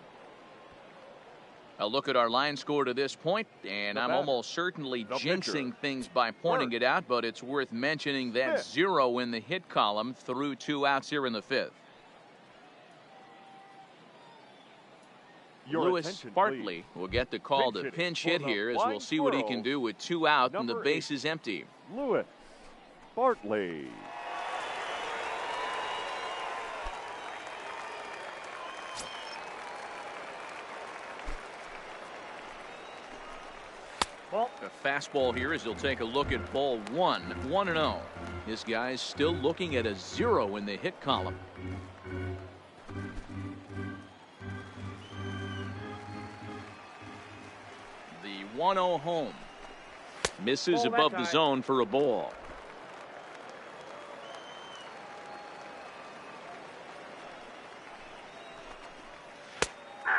A look at our line score to this point, and I'm almost certainly jinxing things by pointing it out, but it's worth mentioning that 0 in the hit column through 2 outs here in the 5th. Lewis Bartley will get the call to pinch hit here, as we'll see what he can do with 2 out and the base is empty. Lewis Bartley. A fastball here as he'll take a look at ball 1, 1-0. This guy's still looking at a 0 in the hit column. The 1-0 home. Misses above the zone for a ball.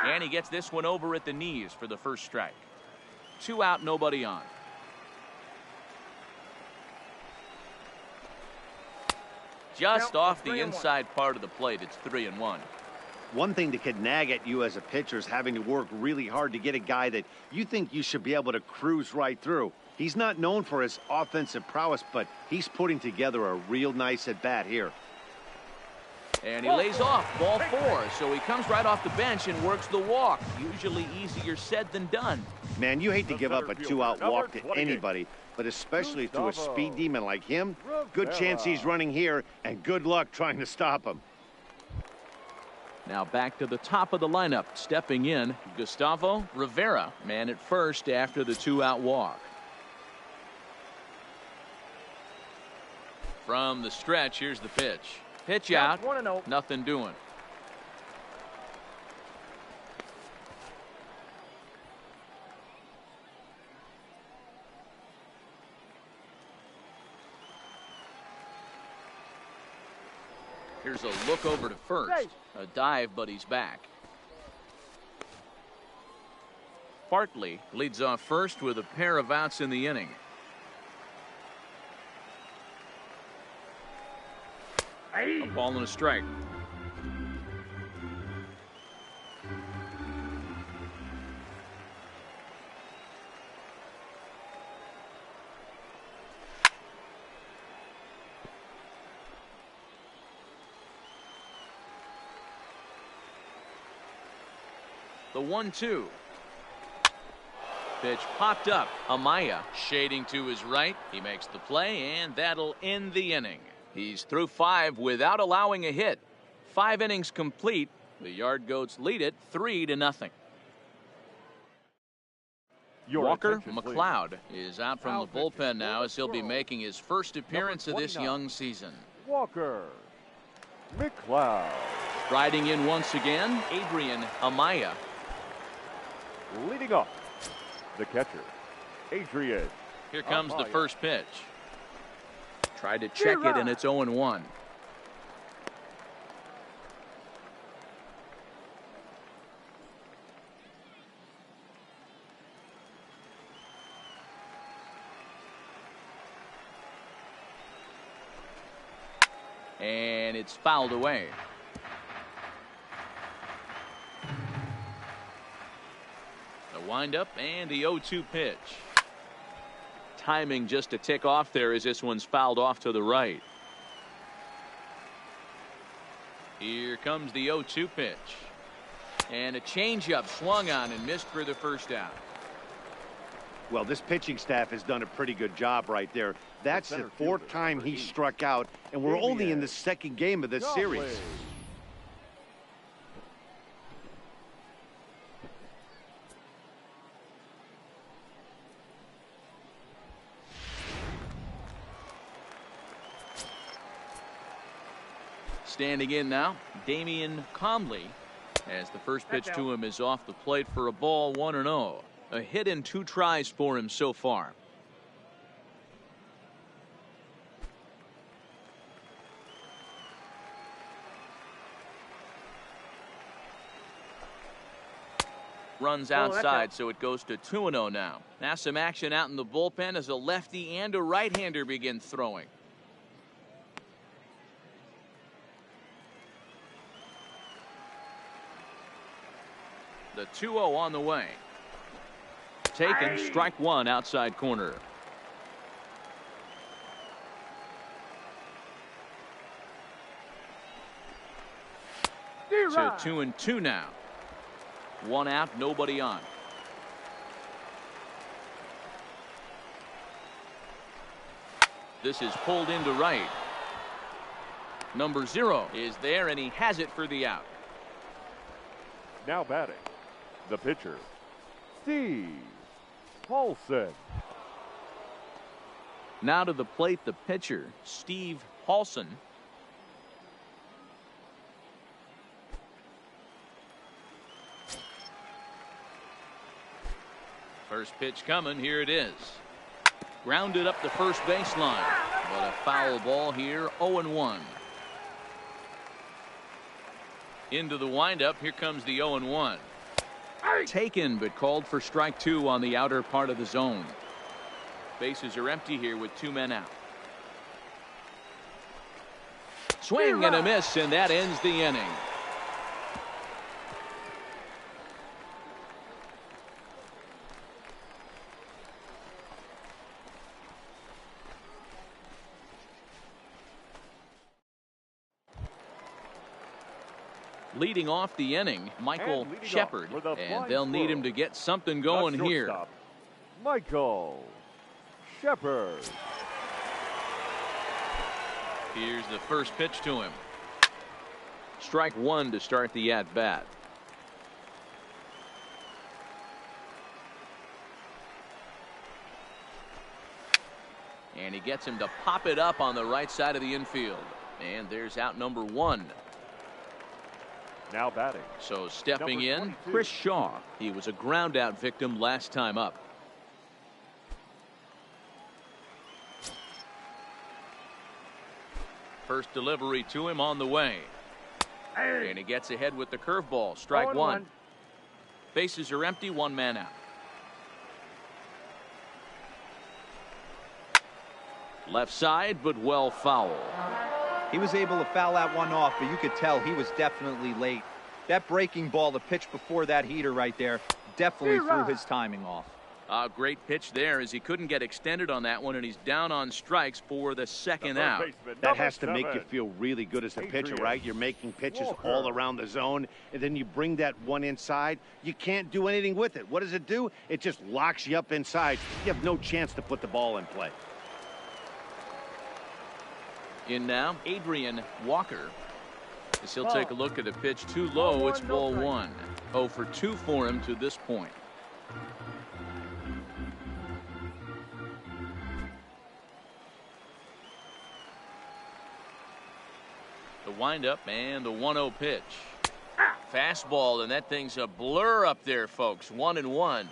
And he gets this one over at the knees for the first strike. 2 out, nobody on. Just off the inside part of the plate, it's 3-1. One thing that could nag at you as a pitcher is having to work really hard to get a guy that you think you should be able to cruise right through. He's not known for his offensive prowess, but he's putting together a real nice at-bat here. And he lays off ball 4, so he comes right off the bench and works the walk. Usually easier said than done. Man, you hate to give up a 2-out walk to anybody, but especially to a speed demon like him. Good chance he's running here, and good luck trying to stop him. Now back to the top of the lineup. Stepping in, Gustavo Rivera, man at first after the 2-out walk. From the stretch, here's the pitch. Pitch out, 1-0. nothing doing. Here's a look over to first. A dive, but he's back. Bartley leads off first with a pair of outs in the inning. A ball and a strike. The 1-2. Pitch popped up. Amaya shading to his right. He makes the play, and that'll end the inning. He's through 5 without allowing a hit. 5 innings complete. The Yard Goats lead it 3-0. Walker McLeod is out from the bullpen now as he'll be making his first appearance of this young season. Walker McLeod. Riding in once again, Adrian Amaya. Leading off, the catcher, Adrian. Here comes the first pitch. Tried to check it, and it's 0-1. And it's fouled away. The windup and the 0-2 pitch. Timing just a tick off there as this one's fouled off to the right. Here comes the 0-2 pitch. And a changeup swung on and missed for the first out. Well, this pitching staff has done a pretty good job right there. That's the 4th time he struck out, and we're only in the 2nd game of this series. Standing in now, Damian Comley, as the first pitch to him is off the plate for a ball, 1-0. A hit in 2 tries for him so far. Runs outside, so it goes to 2-0 now. Now some action out in the bullpen as a lefty and a right-hander begin throwing. The 2-0 on the way. Taken, strike 1 outside corner. To 2-2 now. 1 out, nobody on. This is pulled into right. Number 0 is there, and he has it for the out. Now batting, the pitcher, Steve Paulson. Now to the plate, the pitcher, Steve Paulson. First pitch coming, here it is. Grounded up the first baseline, but a foul ball here, 0-1. Into the windup, here comes the 0-1. Taken, but called for strike 2 on the outer part of the zone. Bases are empty here with 2 men out. Swing and a miss, and that ends the inning. Leading off the inning, Michael Shepard, and they'll need him to get something The going here. shortstop, Michael Shepard. Here's the first pitch to him. Strike one to start the at-bat. And he gets him to pop it up on the right side of the infield. And there's out number one. Now batting. So stepping Number in, 22. Chris Shaw. He was a ground out victim last time up. First delivery to him on the way. And he gets ahead with the curveball. Strike one. Bases are empty, one man out. Left side, but well foul. He was able to foul that one off, but you could tell he was definitely late. That breaking ball, the pitch before that heater right there, definitely threw his timing off. A great pitch there as he couldn't get extended on that one, and he's down on strikes for the second out. That has to make you feel really good as a pitcher, right? You're making pitches all around the zone, and then you bring that one inside. You can't do anything with it. What does it do? It just locks you up inside. You have no chance to put the ball in play. In now, Adrian Walker. As he'll take a look at the pitch too low, it's ball one. 0 for 2 for him to this point. The windup and the 1-0 pitch. Fastball, and that thing's a blur up there, folks. 1-1.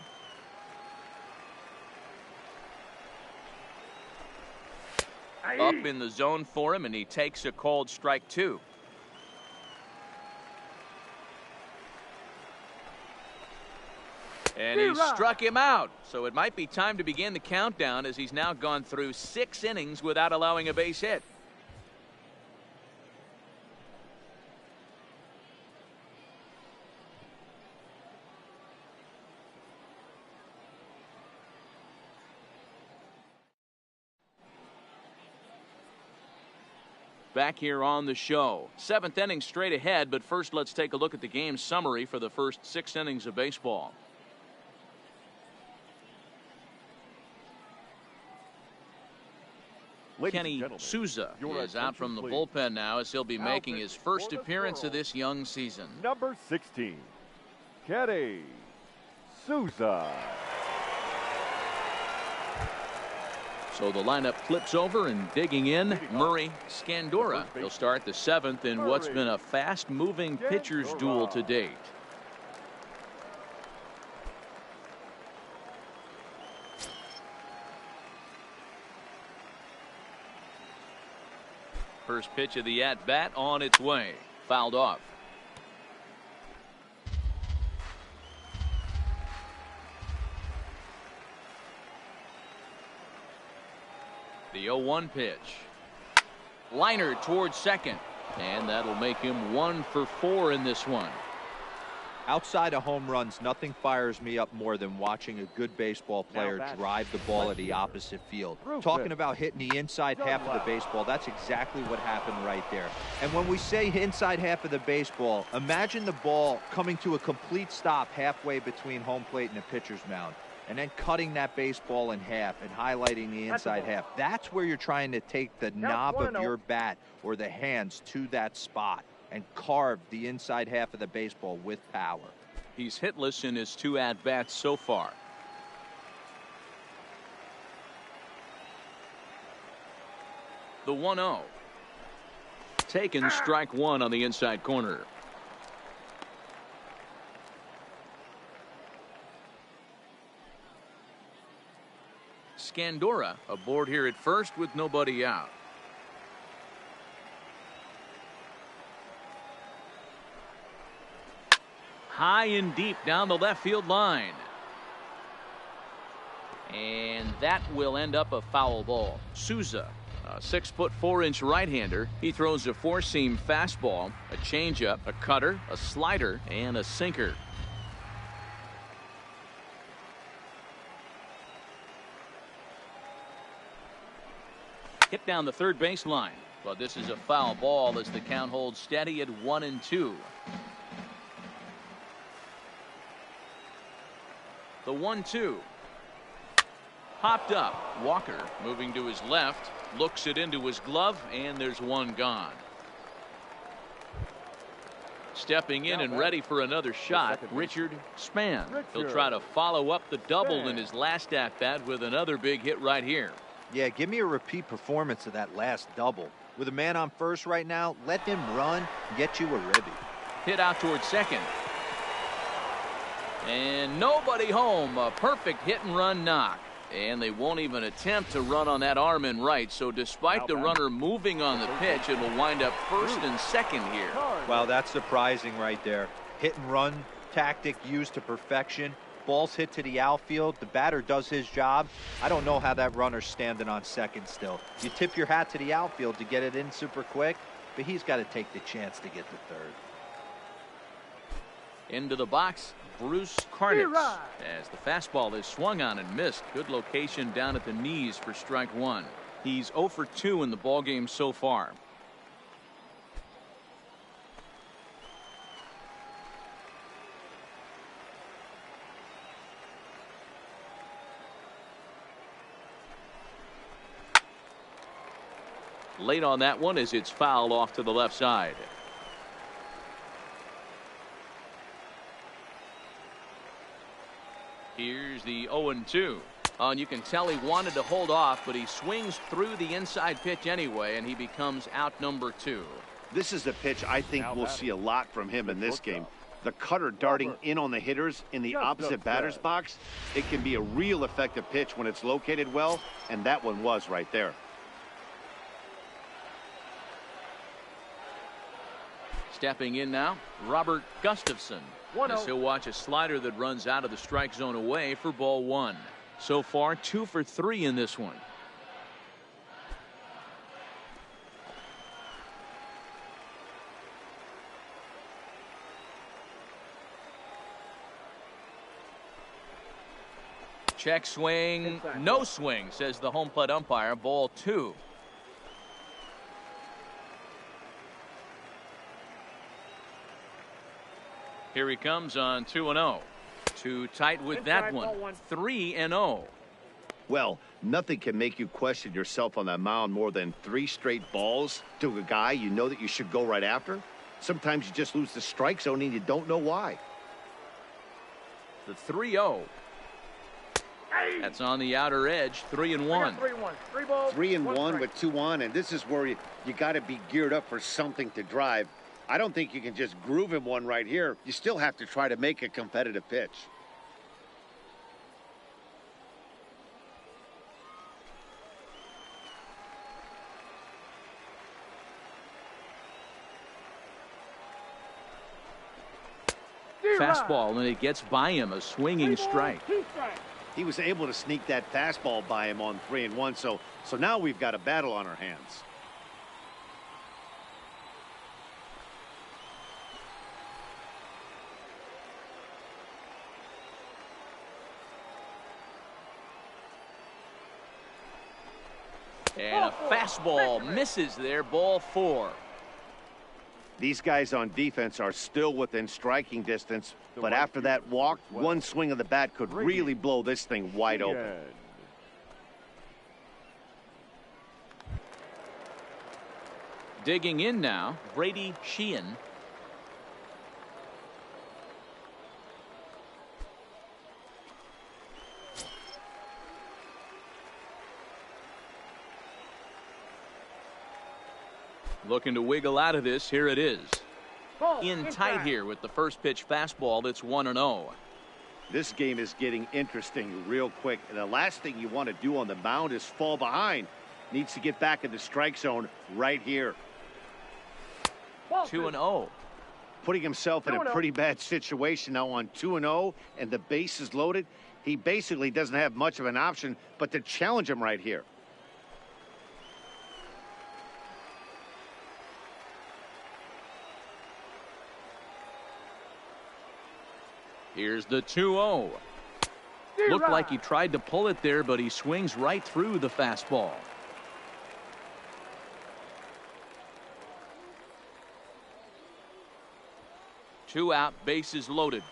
Up in the zone for him, and he takes a called strike two. And he struck him out. So it might be time to begin the countdown as he's now gone through 6 innings without allowing a base hit. Back here on the show. 7th inning straight ahead, but first let's take a look at the game summary for the first 6 innings of baseball. Kenny Souza is out from the bullpen now as he'll be making his first appearance of this young season. Number 16, Kenny Souza. So the lineup flips over, and digging in, Murray Scandora. He'll start the 7th in what's been a fast-moving pitcher's duel to date. First pitch of the at-bat on its way. Fouled off. The 0-1 pitch. Liner towards second. And that'll make him 1 for 4 in this one. Outside of home runs, nothing fires me up more than watching a good baseball player drive the ball at the opposite field. Talking about hitting the inside half of the baseball, that's exactly what happened right there. And when we say inside half of the baseball, imagine the ball coming to a complete stop halfway between home plate and the pitcher's mound, and then cutting that baseball in half and highlighting the inside half. That's where you're trying to take the knob of your bat or the hands to that spot and carve the inside half of the baseball with power. He's hitless in his 2 at-bats so far. The 1-0. Taken, strike one on the inside corner. Scandora aboard here at first with nobody out. High and deep down the left field line. And that will end up a foul ball. Souza, a 6'4" right-hander. He throws a 4-seam fastball, a changeup, a cutter, a slider, and a sinker. Hit down the third baseline. But this is a foul ball as the count holds steady at 1-2. The 1-2. Popped up. Walker moving to his left, looks it into his glove, and there's one gone. Stepping in and ready for another shot, Richard Span. He'll try to follow up the double in his last at bat with another big hit right here. Yeah, give me a repeat performance of that last double. With a man on first right now, let him run and get you a ribby. Hit out towards second. And nobody home. A perfect hit and run knock. And they won't even attempt to run on that arm in right. So despite the runner moving on the pitch, it will wind up first and second here. Wow, that's surprising right there. Hit and run tactic used to perfection. Ball's hit to the outfield. The batter does his job. I don't know how that runner's standing on second still. You tip your hat to the outfield to get it in super quick, but he's got to take the chance to get to third. Into the box, Bruce Carnitz, as the fastball is swung on and missed. Good location down at the knees for strike one. He's 0 for 2 in the ballgame so far. Late on that one as it's fouled off to the left side. Here's the 0-2. And you can tell he wanted to hold off, but he swings through the inside pitch anyway, and he becomes out number 2. This is a pitch I think we'll see a lot from him in this game. The cutter darting in on the hitters in the opposite batter's box. It can be a real effective pitch when it's located well, and that one was right there. Stepping in now, Robert Gustafson. As he'll watch a slider that runs out of the strike zone away for ball 1. So far 2 for 3 in this one. Check swing, no swing, says the home plate umpire. Ball 2. Here he comes on 2-0. Too tight with that one. 3-0. Well, nothing can make you question yourself on that mound more than 3 straight balls to a guy you know that you should go right after. Sometimes you just lose the strike zone and you don't know why. The 3-0. That's on the outer edge. 3-1. 3 balls. 3-1 with 2 on, and this is where you got to be geared up for something to drive. I don't think you can just groove him one right here. You still have to try to make a competitive pitch. Fastball, and it gets by him. A swinging strike. He was able to sneak that fastball by him on 3-1, so now we've got a battle on our hands. And a fastball misses there. Ball 4. These guys on defense are still within striking distance, but after that walk, one swing of the bat could really blow this thing wide open. Digging in now, Brady Sheehan. Looking to wiggle out of this. Here it is. In tight here with the first pitch fastball. That's 1-0. This game is getting interesting real quick, and the last thing you want to do on the mound is fall behind. Needs to get back in the strike zone right here. 2-0. Putting himself in a pretty bad situation now on 2-0, and the base is loaded. He basically doesn't have much of an option but to challenge him right here. Here's the 2-0. Looked like he tried to pull it there, but he swings right through the fastball. Two out, bases loaded.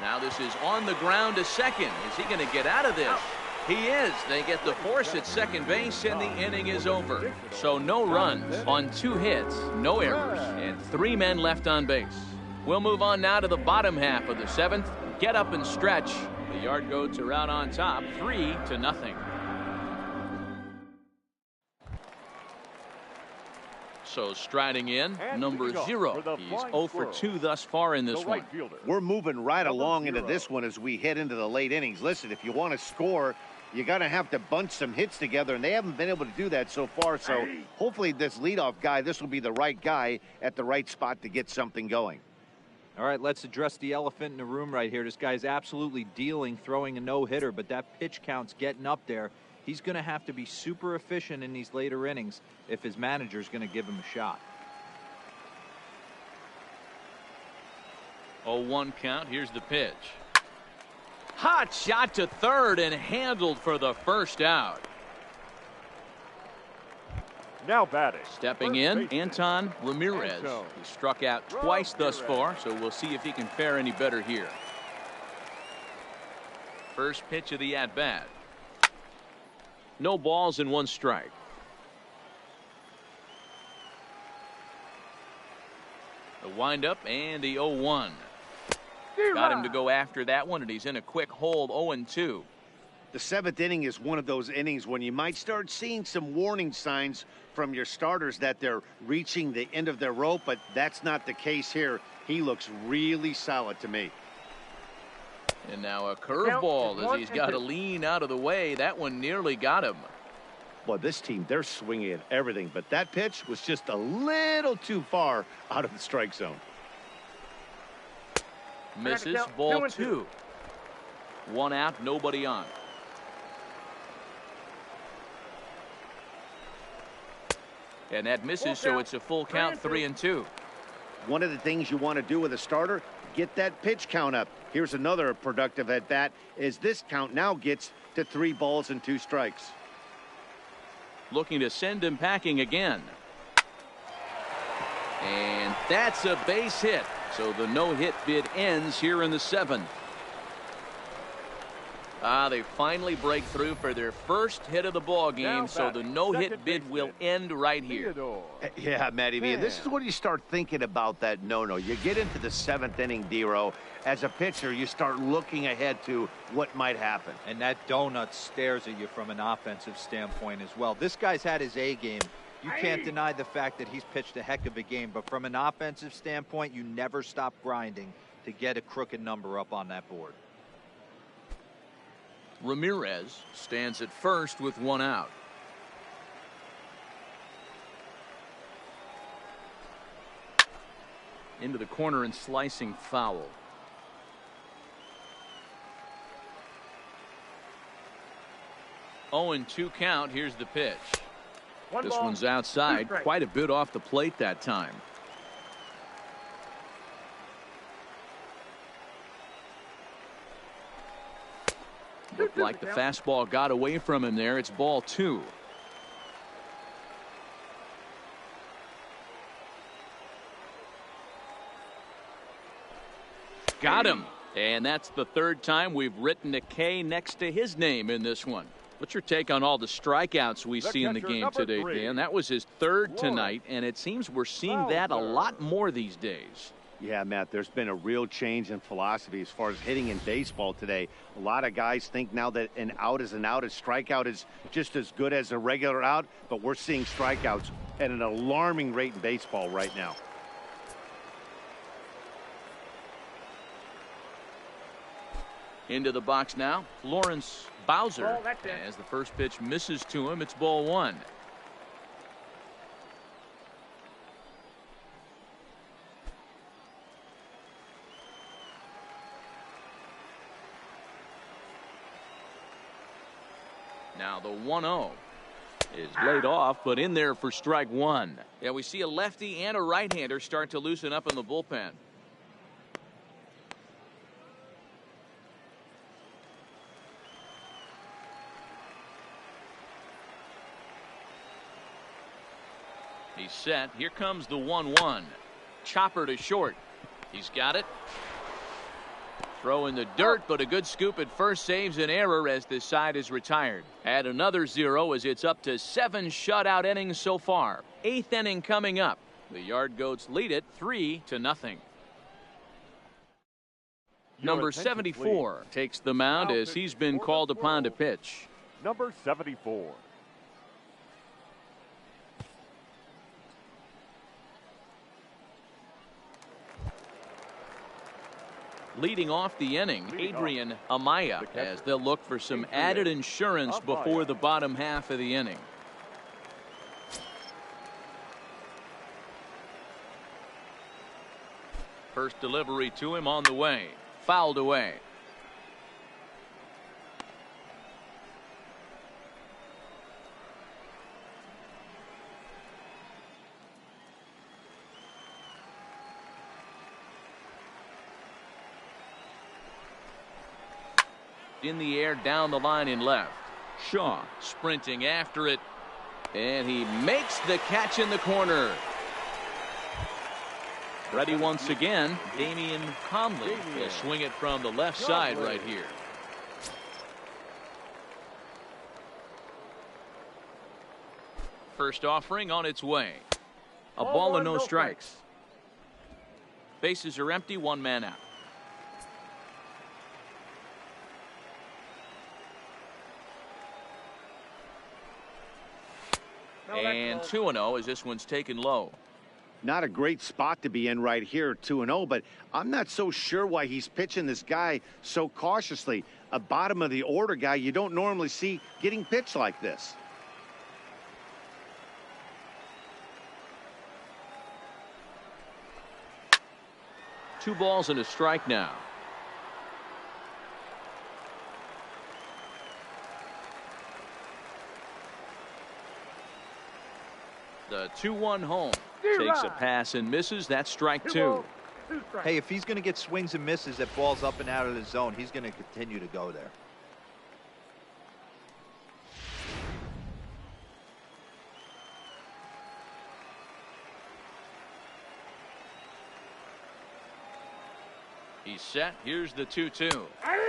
Now this is on the ground to second. Is he going to get out of this? He is. They get the force at second base, and the inning is over. So no runs on 2 hits, no errors, and 3 men left on base. We'll move on now to the bottom half of the 7th. Get up and stretch. The Yard Goats are out on top, 3-0. So striding in, number 0. He's 0 for 2 thus far in this one. We're moving right along into this one as we head into the late innings. Listen, if you want to score, you got to have to bunch some hits together, and they haven't been able to do that so far. So hopefully this leadoff guy, this will be the right guy at the right spot to get something going. All right, let's address the elephant in the room right here. This guy's absolutely dealing, throwing a no-hitter, but that pitch count's getting up there. He's going to have to be super efficient in these later innings if his manager's going to give him a shot. 0-1 count. Here's the pitch. Hot shot to third and handled for the first out. Now batting. Stepping in, Anton Ramirez. He struck out twice thus far, so we'll see if he can fare any better here. First pitch of the at-bat. No balls and 1 strike. The windup and the 0-1. Got him to go after that one, and he's in a quick hold, 0-2. The 7th inning is one of those innings when you might start seeing some warning signs from your starters that they're reaching the end of their rope, but that's not the case here. He looks really solid to me. And now a curveball as he's got to lean out of the way. That one nearly got him. Well, this team, they're swinging at everything, but that pitch was just a little too far out of the strike zone. Misses, ball 2. 1 out, nobody on. And that misses, so it's a full count, 3-2. One of the things you want to do with a starter, get that pitch count up. Here's another productive at bat as this count now gets to 3 balls and 2 strikes. Looking to send him packing again. And that's a base hit. So the no-hit bid ends here in the 7th. They finally break through for their first hit of the ball game, so the no-hit bid will end right here. Yeah, Matty V, this is when you start thinking about that no-no. You get into the 7th inning, D-Row. As a pitcher, you start looking ahead to what might happen. And that donut stares at you from an offensive standpoint as well. This guy's had his A game. You can't deny the fact that he's pitched a heck of a game, but from an offensive standpoint, you never stop grinding to get a crooked number up on that board. Ramirez stands at first with 1 out. Into the corner and slicing foul. Oh, and 2 count. Here's the pitch. This one's outside, quite a bit off the plate that time. Looked like the fastball got away from him there. It's ball 2. Got him. And that's the 3rd time we've written a K next to his name in this one. What's your take on all the strikeouts we see in the game today, Dan? That was his 3rd tonight, and it seems we're seeing that a lot more these days. Yeah, Matt, there's been a real change in philosophy as far as hitting in baseball today. A lot of guys think now that an out is an out, a strikeout is just as good as a regular out, but we're seeing strikeouts at an alarming rate in baseball right now. Into the box now, Lawrence Bowser. As the first pitch misses to him, it's ball 1. Now the 1-0 is laid off, but in there for strike 1. Yeah, we see a lefty and a right-hander start to loosen up in the bullpen. He's set. Here comes the 1-1. Chopper to short. He's got it. Throw in the dirt, but a good scoop at first saves an error as this side is retired. Add another 0 as it's up to 7 shutout innings so far. 8th inning coming up. The Yard Goats lead it 3-0. Number 74 takes the mound as he's been called upon to pitch. Number 74. Leading off the inning, Adrian Amaya, as they'll look for some added insurance before the bottom half of the inning. First delivery to him on the way. Fouled away. In the air, down the line in left. Shaw sprinting after it, and he makes the catch in the corner. Ready once again, Damian Conley will swing it from the left side right here. First offering on its way. A ball and no strikes. Bases are empty, 1 man out. And 2-0 as this one's taken low. Not a great spot to be in right here, 2-0, but I'm not so sure why he's pitching this guy so cautiously. A bottom of the order guy you don't normally see getting pitched like this. Two balls and a strike now. The 2-1 home. Takes a pass and misses. That's strike 2. Hey, if he's going to get swings and misses at balls up and out of the zone, he's going to continue to go there. He's set. Here's the 2-2.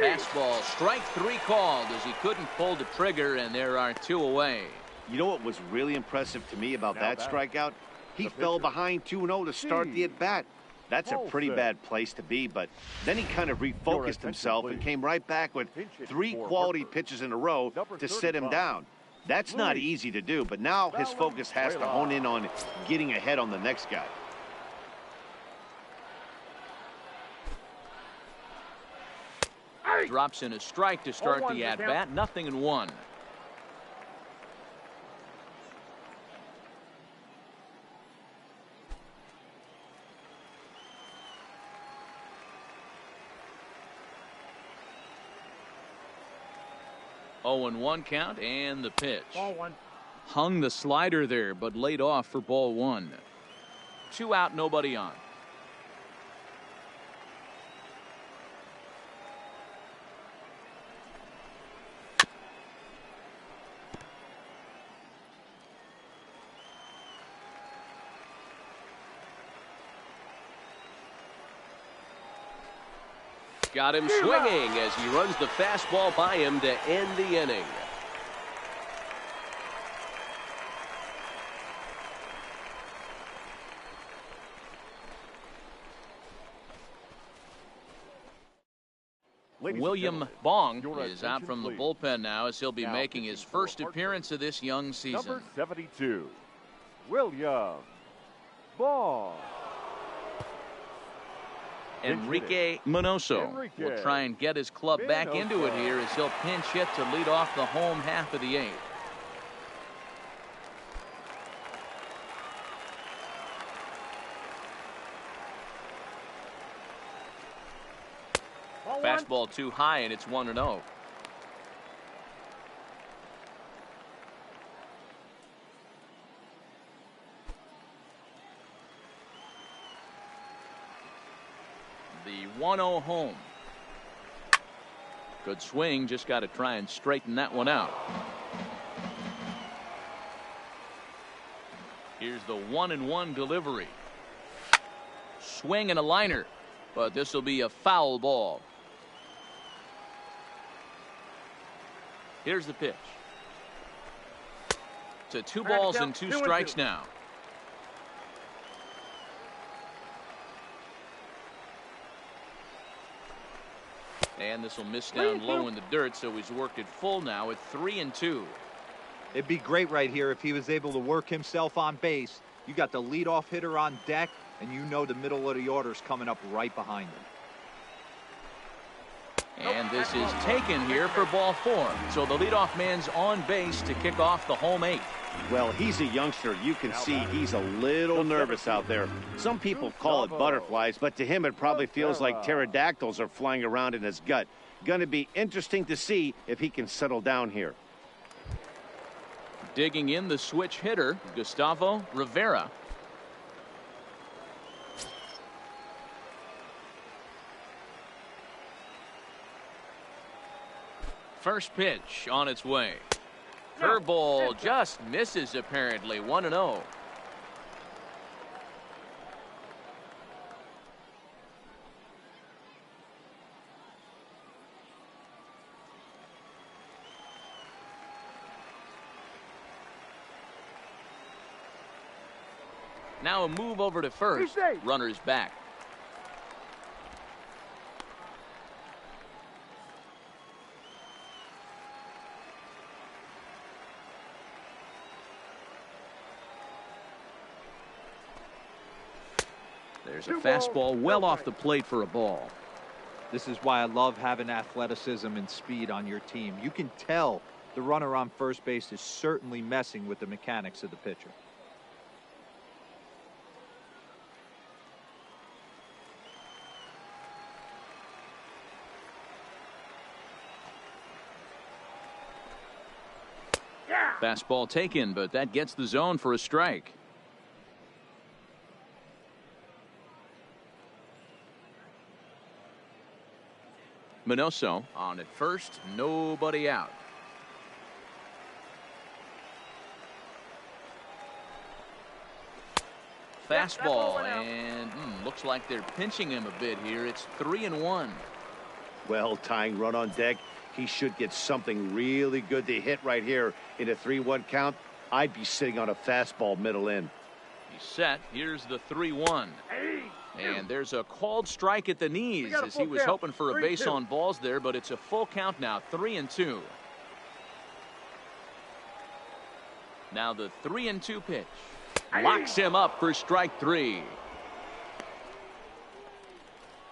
Fastball, strike 3 called as he couldn't pull the trigger, and there are 2 away. You know what was really impressive to me about that strikeout? He fell behind 2-0 to start the at-bat. That's a pretty bad place to be, but then he kind of refocused himself and came right back with 3 quality pitches in a row to sit him down. That's not easy to do, but now his focus has to hone in on getting ahead on the next guy. Drops in a strike to start the at-bat. 0-1. Oh, and 1 count, and the pitch. Ball 1. Hung the slider there, but laid off for ball 1. 2 out, nobody on. Got him swinging as he runs the fastball by him to end the inning. William Bong is out from the bullpen now as he'll be making his first appearance of this young season. Number 72, William Bong. Enrique Minoso will try and get his club back into it here as he'll pinch hit to lead off the home half of the 8th. Fastball too high, and it's 1-0. The 1-0 home. Good swing, just got to try and straighten that one out. Here's the 1-1 delivery. Swing and a liner, but this will be a foul ball. Here's the pitch. To 2 balls and 2 strikes now. And this will miss down low in the dirt, so he's worked it full now at 3-2. It'd be great right here if he was able to work himself on base. You got the leadoff hitter on deck, and you know the middle of the order's coming up right behind him. And this is taken here for ball 4. So the leadoff man's on base to kick off the home 8th. Well, he's a youngster. You can see he's a little nervous out there. Some people call it butterflies, but to him it probably feels like pterodactyls are flying around in his gut. Going to be interesting to see if he can settle down here. Digging in the switch hitter, Gustavo Rivera. First pitch on its way. Curveball just misses apparently. 1-0. Now a move over to first. Runner's back. There's a fastball well off the plate for a ball. This is why I love having athleticism and speed on your team. You can tell the runner on first base is certainly messing with the mechanics of the pitcher. Fastball taken, but that gets the zone for a strike. Minoso on at first, nobody out. Fastball, and looks like they're pinching him a bit here. It's 3-1. Well, tying run on deck. He should get something really good to hit right here in a 3-1 count. I'd be sitting on a fastball middle in. He's set. Here's the 3-1. And there's a called strike at the knees as he was hoping for a base on balls there, but it's a full count now, 3-2. Now the 3-2 pitch. Locks him up for strike 3.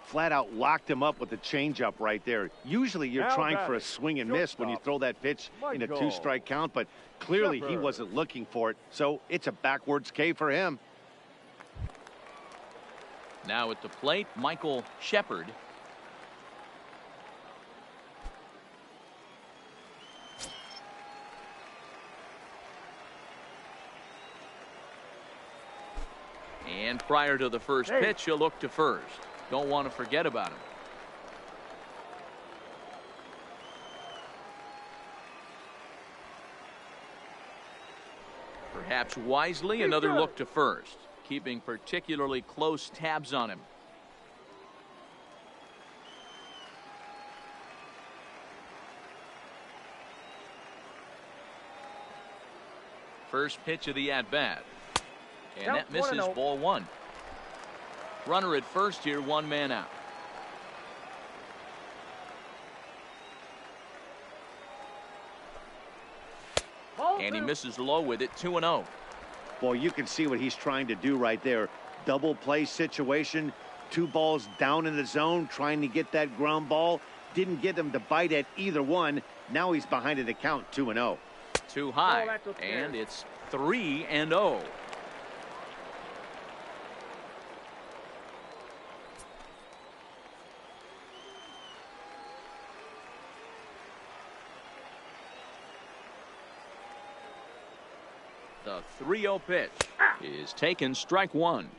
Flat out locked him up with the changeup right there. Usually you're trying for a swing and miss when you throw that pitch in a 2-strike count, but clearly he wasn't looking for it, so it's a backwards K for him. Now at the plate, Michael Shepard. And prior to the first pitch, he'll look to first. Don't want to forget about him. Perhaps wisely, another look to first, keeping particularly close tabs on him. First pitch of the at-bat. And that misses, ball 1. Runner at first here, 1 man out. And he misses low with it, 2-0. Boy, you can see what he's trying to do right there. Double play situation, 2 balls down in the zone, trying to get that ground ball. Didn't get him to bite at either one. Now he's behind in the count, 2-0. Too high, and it's 3-0. The 3-0 pitch is taken, strike 1.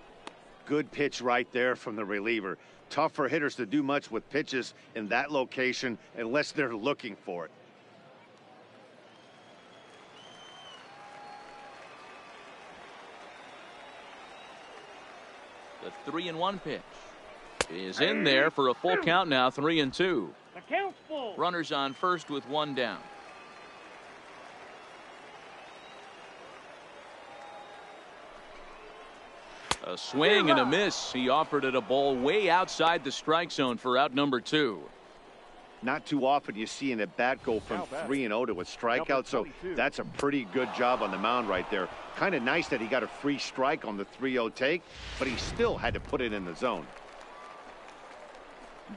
Good pitch right there from the reliever. Tough for hitters to do much with pitches in that location unless they're looking for it. The 3-1 pitch is in there for a full count now, 3-2. The count's full. Runners on first with 1 down. A swing and a miss. He offered it a ball way outside the strike zone for out number 2. Not too often you see an at-bat go from 3-0 to a strikeout, so that's a pretty good job on the mound right there. Kind of nice that he got a free strike on the 3-0 take, but he still had to put it in the zone.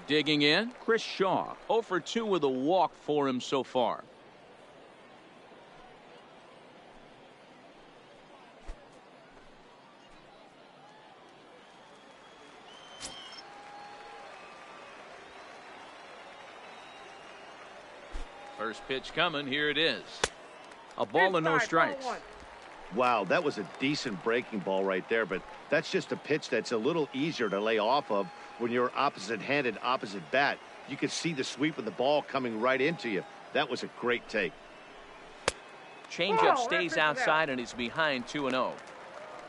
Digging in, Chris Shaw. 0 for 2 with a walk for him so far. First pitch coming. Here it is. A ball and no strikes. Wow, that was a decent breaking ball right there, but that's just a pitch that's a little easier to lay off of when you're opposite-handed, opposite bat. You could see the sweep of the ball coming right into you. That was a great take. Changeup stays outside and he's behind 2-0.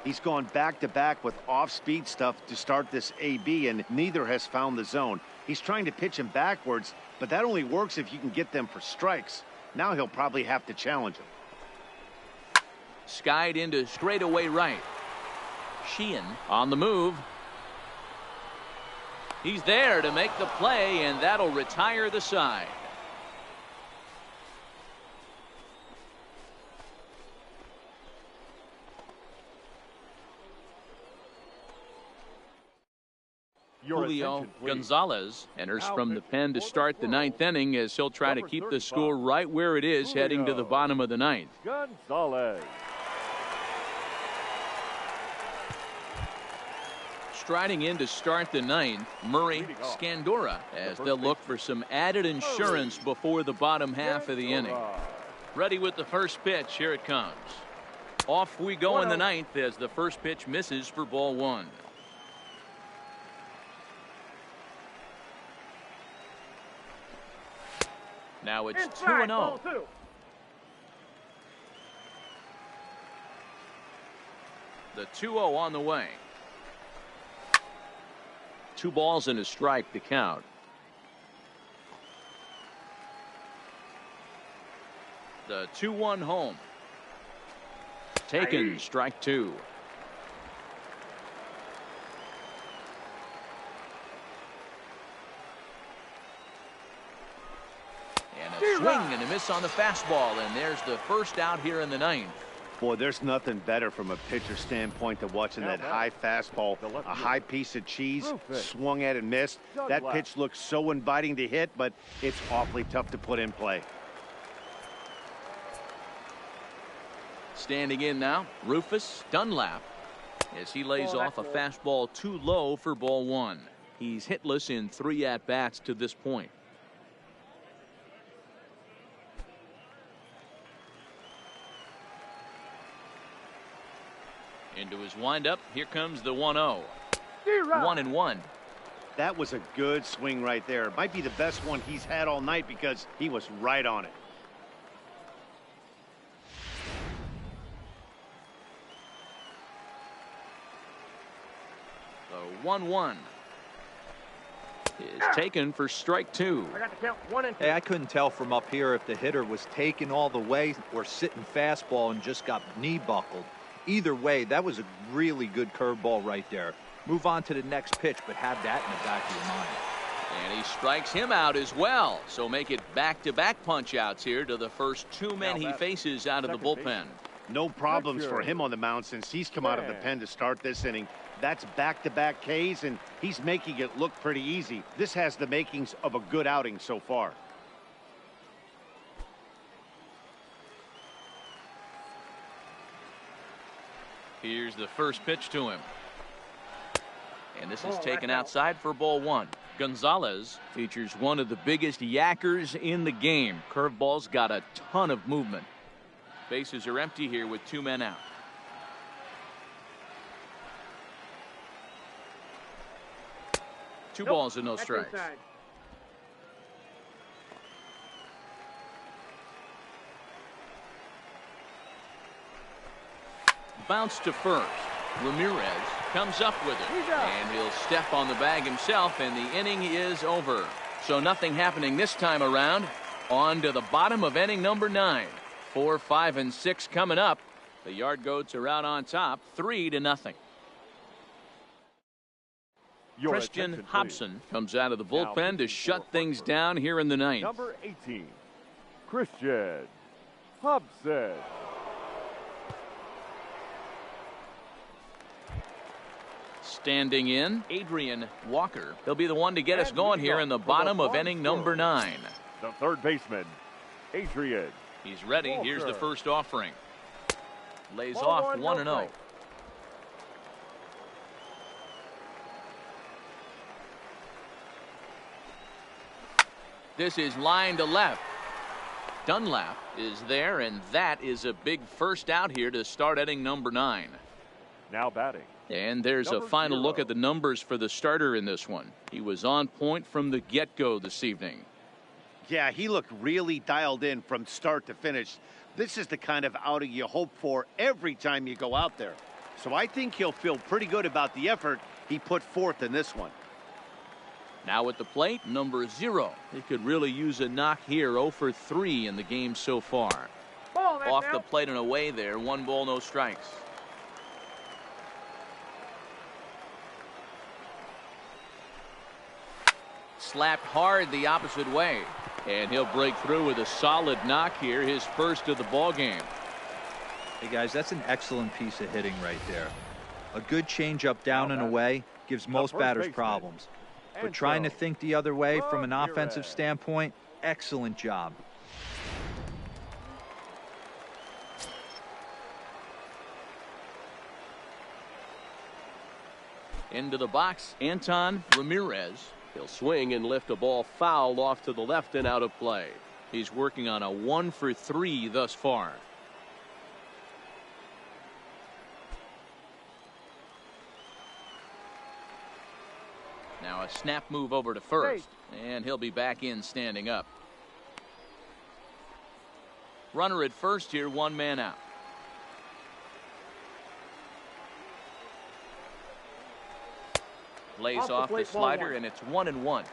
He's gone back-to-back with off-speed stuff to start this AB, and neither has found the zone. He's trying to pitch him backwards, but that only works if you can get them for strikes. Now he'll probably have to challenge him. Skied into straightaway right. Sheehan on the move. He's there to make the play, and that'll retire the side. Julio Gonzalez enters from the pen to start the 9th inning as he'll try to keep the score right where it is heading to the bottom of the 9th. Gonzalez. Striding in to start the 9th, Murray Scandora, as they'll look for some added insurance before the bottom half of the inning. Ready with the first pitch. Here it comes. Off we go in the 9th as the first pitch misses for ball 1. Now it's 2-0. The 2-0 on the way. 2 balls and a strike to count. The 2-1 home. Taken, strike 2. And a swing and a miss on the fastball, and there's the first out here in the 9th. Boy, there's nothing better from a pitcher standpoint than watching that high fastball, a high piece of cheese, swung at and missed. That pitch looks so inviting to hit, but it's awfully tough to put in play. Standing in now, Rufus Dunlap, as he lays off a fastball too low for ball 1. He's hitless in 3 at-bats to this point. Into his windup. Here comes the 1-0. 1-1. That was a good swing right there. Might be the best one he's had all night because he was right on it. The 1-1 is taken for strike 2. I got to count 1 and 2. Hey, I couldn't tell from up here if the hitter was taken all the way or sitting fastball and just got knee buckled. Either way, that was a really good curveball right there. Move on to the next pitch, but have that in the back of your mind. And he strikes him out as well. So make it back-to-back punch-outs here to the first 2 men he faces out of the bullpen. No problems for him on the mound since he's come out of the pen to start this inning. That's back-to-back Ks, and he's making it look pretty easy. This has the makings of a good outing so far. Here's the first pitch to him. And this is taken outside for ball 1. Gonzalez features one of the biggest yackers in the game. Curveball's got a ton of movement. Bases are empty here with 2 men out. Two balls and no strikes. Bounce to first. Ramirez comes up with it, and he'll step on the bag himself, and the inning is over. So nothing happening this time around. On to the bottom of inning number 9. 4, 5, and 6 coming up. The Yard Goats are out on top, 3-0. Your Christian attention, please. Hobson comes out of the Now bullpen to pitching shut for things Hartford. down here in the ninth. Number 18, Christian Hobson. Standing in, Adrian Walker. He'll be the one to get us And going leading here off in the for the bottom of Squirrels, inning number 9. The third baseman, Adrian. He's ready. Walker. Here's the first offering. Lays Ball off one, 1-0. no strike. This is line to left. Dunlap is there, and that is a big first out here to start inning number 9. Now batting. And there's a Number final 0. look at the numbers for the starter in this one. He was on point from the get-go this evening. Yeah, he looked really dialed in from start to finish. This is the kind of outing you hope for every time you go out there. So I think he'll feel pretty good about the effort he put forth in this one. Now at the plate, number 0. He could really use a knock here. 0 for 3 in the game so far. Ball, that's Off out. the plate and away there. 1 ball, no strikes. Slapped hard the opposite way. And he'll break through with a solid knock here. His first of the ball game. Hey guys, that's an excellent piece of hitting right there. A good changeup down and away gives most first batters baseman. problems. But And trying to so, think the other way from an Ramirez. offensive standpoint, excellent job. Into the box, Anton Ramirez. He'll swing and lift a ball foul off to the left and out of play. He's working on a 1 for 3 thus far. Now a snap move over to first, and he'll be back in standing up. Runner at first here, 1 man out. Lays Off the off the plate, ball slider, 1. and it's 1-1.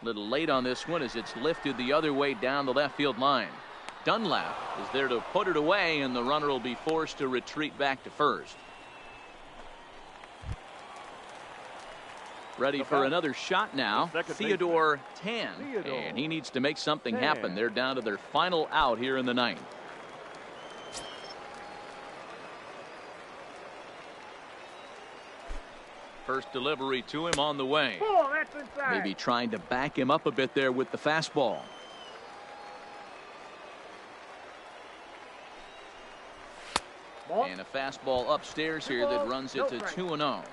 Little late on this one as it's lifted the other way down the left field line. Dunlap is there to put it away, and the runner will be forced to retreat back to first. Ready for another shot now. Second Theodore Tan. Theodore And he needs to make something Tan. happen. They're down to their final out here in the ninth. First delivery to him on the way. Ball, that's inside. Maybe trying to back him up a bit there with the fastball. Ball. And a fastball upstairs here that runs it to 2-0.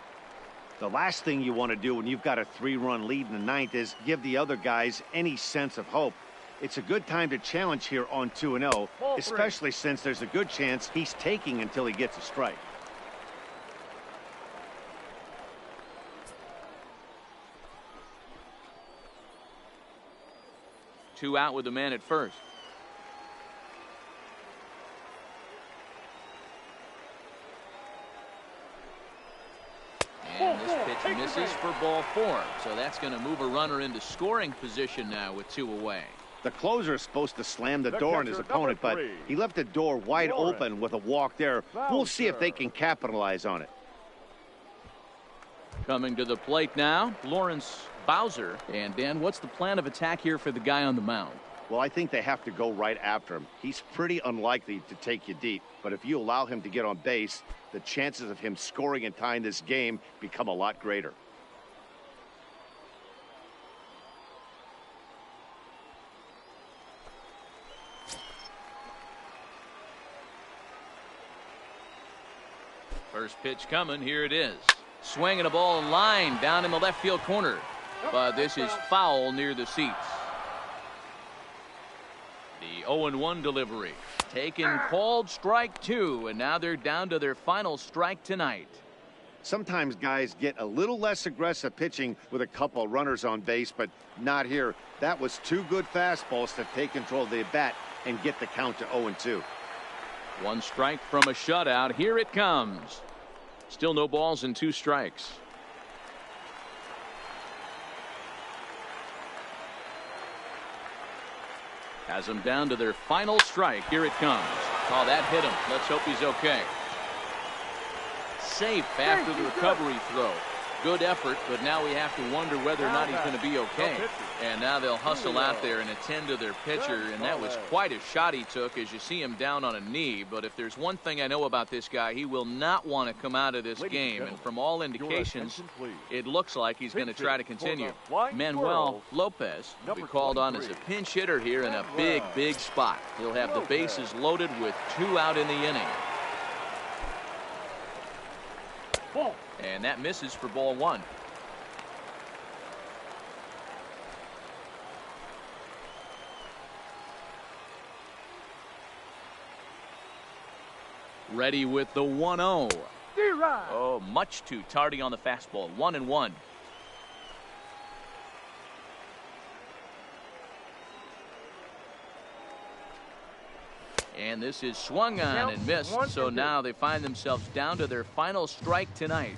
The last thing you want to do when you've got a 3-run lead in the ninth is give the other guys any sense of hope. It's a good time to challenge here on 2-0, Ball 3. especially since there's a good chance he's taking until he gets a strike. Two out with the man at first. And this pitch misses for ball 4. So that's going to move a runner into scoring position now with 2 away. The closer is supposed to slam the The door on his catcher, opponent, number but 3. he left the door wide Lawrence. open with a walk there. We'll see if they Bowser. can capitalize on it. Coming to the plate now, Lawrence Bowser. And Dan, what's the plan of attack here for the guy on the mound? Well, I think they have to go right after him. He's pretty unlikely to take you deep, but if you allow him to get on base, the chances of him scoring and tying this game become a lot greater. First pitch coming. Here it is. Swinging a ball line down in the left field corner. But this is foul near the seats. The 0-1 delivery. Taken, called, strike 2. And now they're down to their final strike tonight. Sometimes guys get a little less aggressive pitching with a couple runners on base, but not here. That was two good fastballs to take control of the bat and get the count to 0-2. One strike from a shutout. Here it comes. Still no balls and 2 strikes. Has them down to their final strike. Here it comes. Oh, that hit him. Let's hope he's okay. Safe after the recovery throw. Good effort, but now we have to wonder whether or not he's going to be okay. And now they'll hustle out there and attend to their pitcher, and that was quite a shot he took as you see him down on a knee. But if there's one thing I know about this guy, he will not want to come out of this game. And from all indications, it looks like he's going to try to continue. Manuel Lopez will be called on as a pinch hitter here in a big, big spot. He'll have the bases loaded with 2 out in the inning. And that misses for ball 1. Ready with the 1-0. Oh, much too tardy on the fastball. 1-1. And this is swung on and missed. So now they find themselves down to their final strike tonight.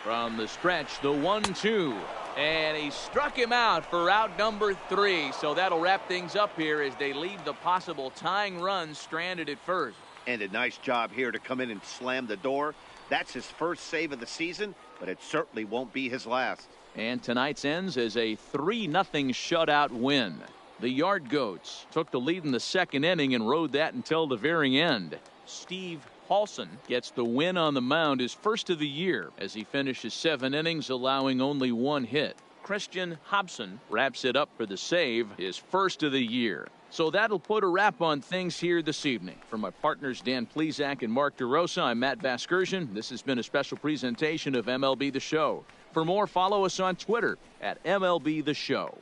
From the stretch, the 1-2. And he struck him out for out number 3. So that'll wrap things up here as they leave the possible tying run stranded at first. And a nice job here to come in and slam the door. That's his first save of the season, but it certainly won't be his last. And tonight's ends as a 3-0 shutout win. The Yard Goats took the lead in the 2nd inning and rode that until the very end. Steve Paulson gets the win on the mound, his first of the year, as he finishes 7 innings, allowing only 1 hit. Christian Hobson wraps it up for the save, his first of the year. So that'll put a wrap on things here this evening. For my partners Dan Plesac and Mark DeRosa, I'm Matt Vasgersian. This has been a special presentation of MLB The Show. For more, follow us on Twitter at MLB The Show.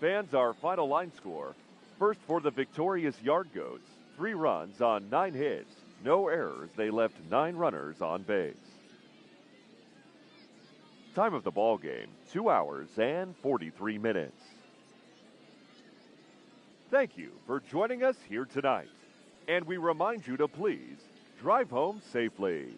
Fans, our final line score. First for the victorious Yard Goats. 3 runs on 9 hits. No errors. They left 9 runners on base. Time of the ball game, 2 hours and 43 minutes. Thank you for joining us here tonight. And we remind you to please drive home safely.